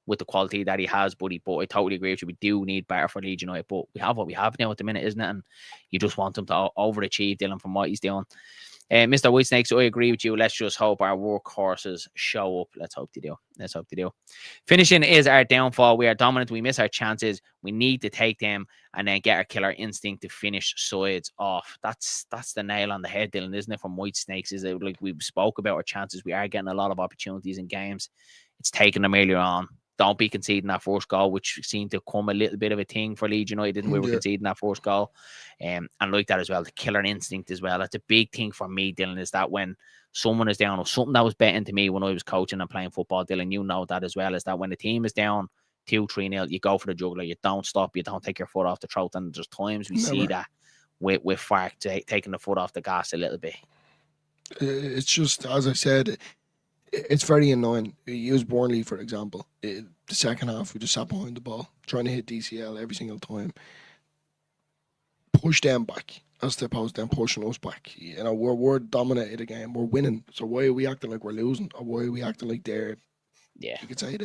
with the quality that he has, buddy. But I totally agree with you. We do need better for Leeds United, but we have what we have now at the minute, isn't it? And you just want him to overachieve, Dylan, from what he's doing. Mr. Whitesnake, so I agree with you. Let's just hope our workhorses show up. Let's hope they do. Finishing is our downfall. We are dominant. We miss our chances. We need to take them and then get our killer instinct to finish sides off. That's the nail on the head, Dylan, isn't it? From Whitesnakes, is it like we spoke about our chances? We are getting a lot of opportunities in games. It's taking them earlier on. don't be conceding that first goal, which seemed to come a little bit of a thing for Leeds United. We were conceding that first goal. And like that as well, the killer instinct as well. That's a big thing for me, Dylan, is that when someone is down, or something that was betting to me when I was coaching and playing football, Dylan, you know that as well, is that when the team is down 2-3-0, you go for the juggler, you don't stop, you don't take your foot off the throat. And there's times we see that with Fark taking the foot off the gas a little bit.
It's just, as I said, it's very annoying. Use Burnley, for example. The second half, we just sat behind the ball, trying to hit DCL every single time. Push them back, as opposed to them pushing us back. You know, we're dominated the game. We're winning. So why are we acting like we're losing? Or why are we acting like they're, you could say,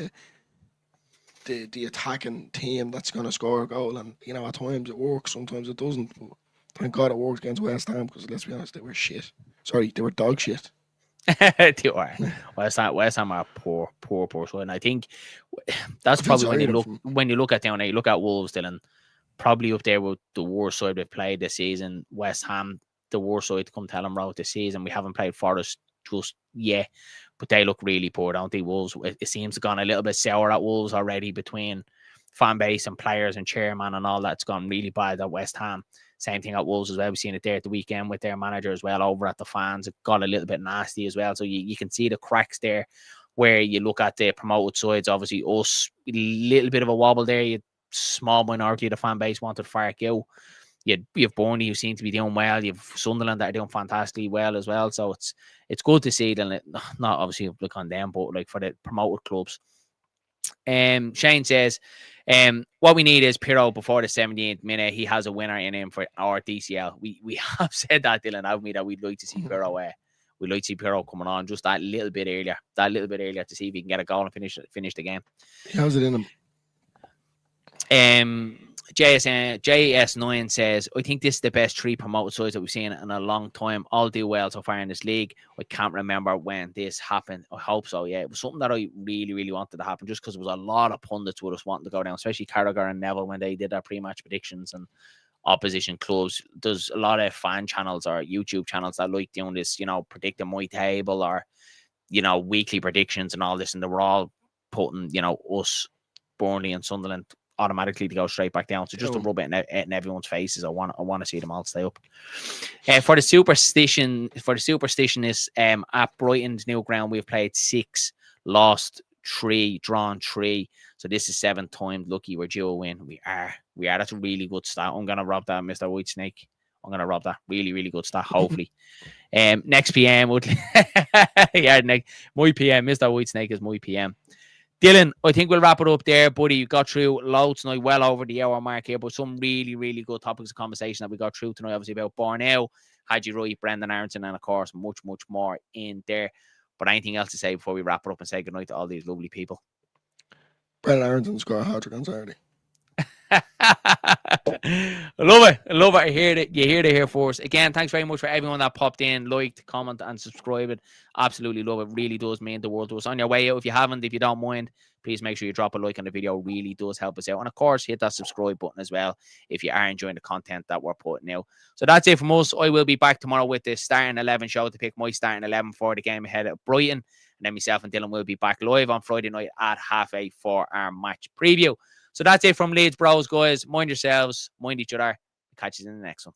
the attacking team that's going to score a goal? And, you know, at times it works, sometimes it doesn't. But thank God it works against West Ham, because let's be honest, they were shit. Sorry, they were dog shit.
They were. West Ham are poor. So, and I think that's probably when you look at down there, you look at Wolves, Dylan, probably up there with the worst side they've played this season. West Ham, the worst side to come to Elland Road this season. We haven't played Forest just yet, but they look really poor, don't they? Wolves, it seems to have gone a little bit sour at Wolves already, between fan base and players and chairman and all that's gone really bad at West Ham. Same thing at Wolves as well. We've seen it there at the weekend with their manager as well, over at the fans. It got a little bit nasty as well. So you can see the cracks there, where you look at the promoted sides. Obviously, us, a little bit of a wobble there. You small minority of the fan base wanted Fark out. You have Burnley, who seem to be doing well. You have Sunderland that are doing fantastically well as well. So it's good to see them. Not obviously look on them, but like for the promoted clubs. Shane says, what we need is Pirro before the 78th minute. He has a winner in him for our DCL. We have said that, Dylan, haven't we, that we'd like to see Pirro. We'd like to see Pirro coming on just that little bit earlier to see if he can get a goal and finish the game.
He has it in him. JS9 says, I think this is the best 3 promoted sides that we've seen in a long time. All do well so far in this league. I can't remember when this happened. I hope so. Yeah, it was something that I really, really wanted to happen, just because there was a lot of pundits with us wanting to go down, especially Carragher and Neville when they did their pre-match predictions, and opposition clubs. There's a lot of fan channels or YouTube channels that like doing this, you know, predicting my table, or, you know, weekly predictions and all this, and they were all putting, you know, us, Burnley and Sunderland automatically to go straight back down. So just to rub it in everyone's faces, I want to see them all stay up. For the superstition is at Brighton's new ground, we've played 6, lost 3, drawn 3. So this is 7th time lucky we're due a win. We are. That's a really good stat. I'm gonna rob that, Mr. Whitesnake. I'm gonna rob that. Really, really good stat. Hopefully. Next PM would my PM. Mr. Whitesnake is my PM. Dylan, I think we'll wrap it up there, buddy. You got through loads tonight, well over the hour mark here, but some really, really good topics of conversation that we got through tonight, obviously about Bornauw, Haji Wright, Brenden Aaronson, and of course, much, much more in there. But anything else to say before we wrap it up and say goodnight to all these lovely people? Brenden Aaronson scored a hat-trick on Saturday.
I love it. I hear it. You hear it here first. Again, thanks very much for everyone that popped in, liked, comment, and subscribed. Absolutely love it. Really does mean the world to us. On your way out, if you don't mind, please make sure you drop a like on the video. Really does help us out. And of course, hit that subscribe button as well if you are enjoying the content that we're putting out. So that's it from us. I will be back tomorrow with the starting 11 show to pick my starting 11 for the game ahead of Brighton. And then myself and Dylan will be back live on Friday night at 8:30 for our match preview. So that's it from LeedsBros, guys. Mind yourselves, mind each other. Catch you in the next one.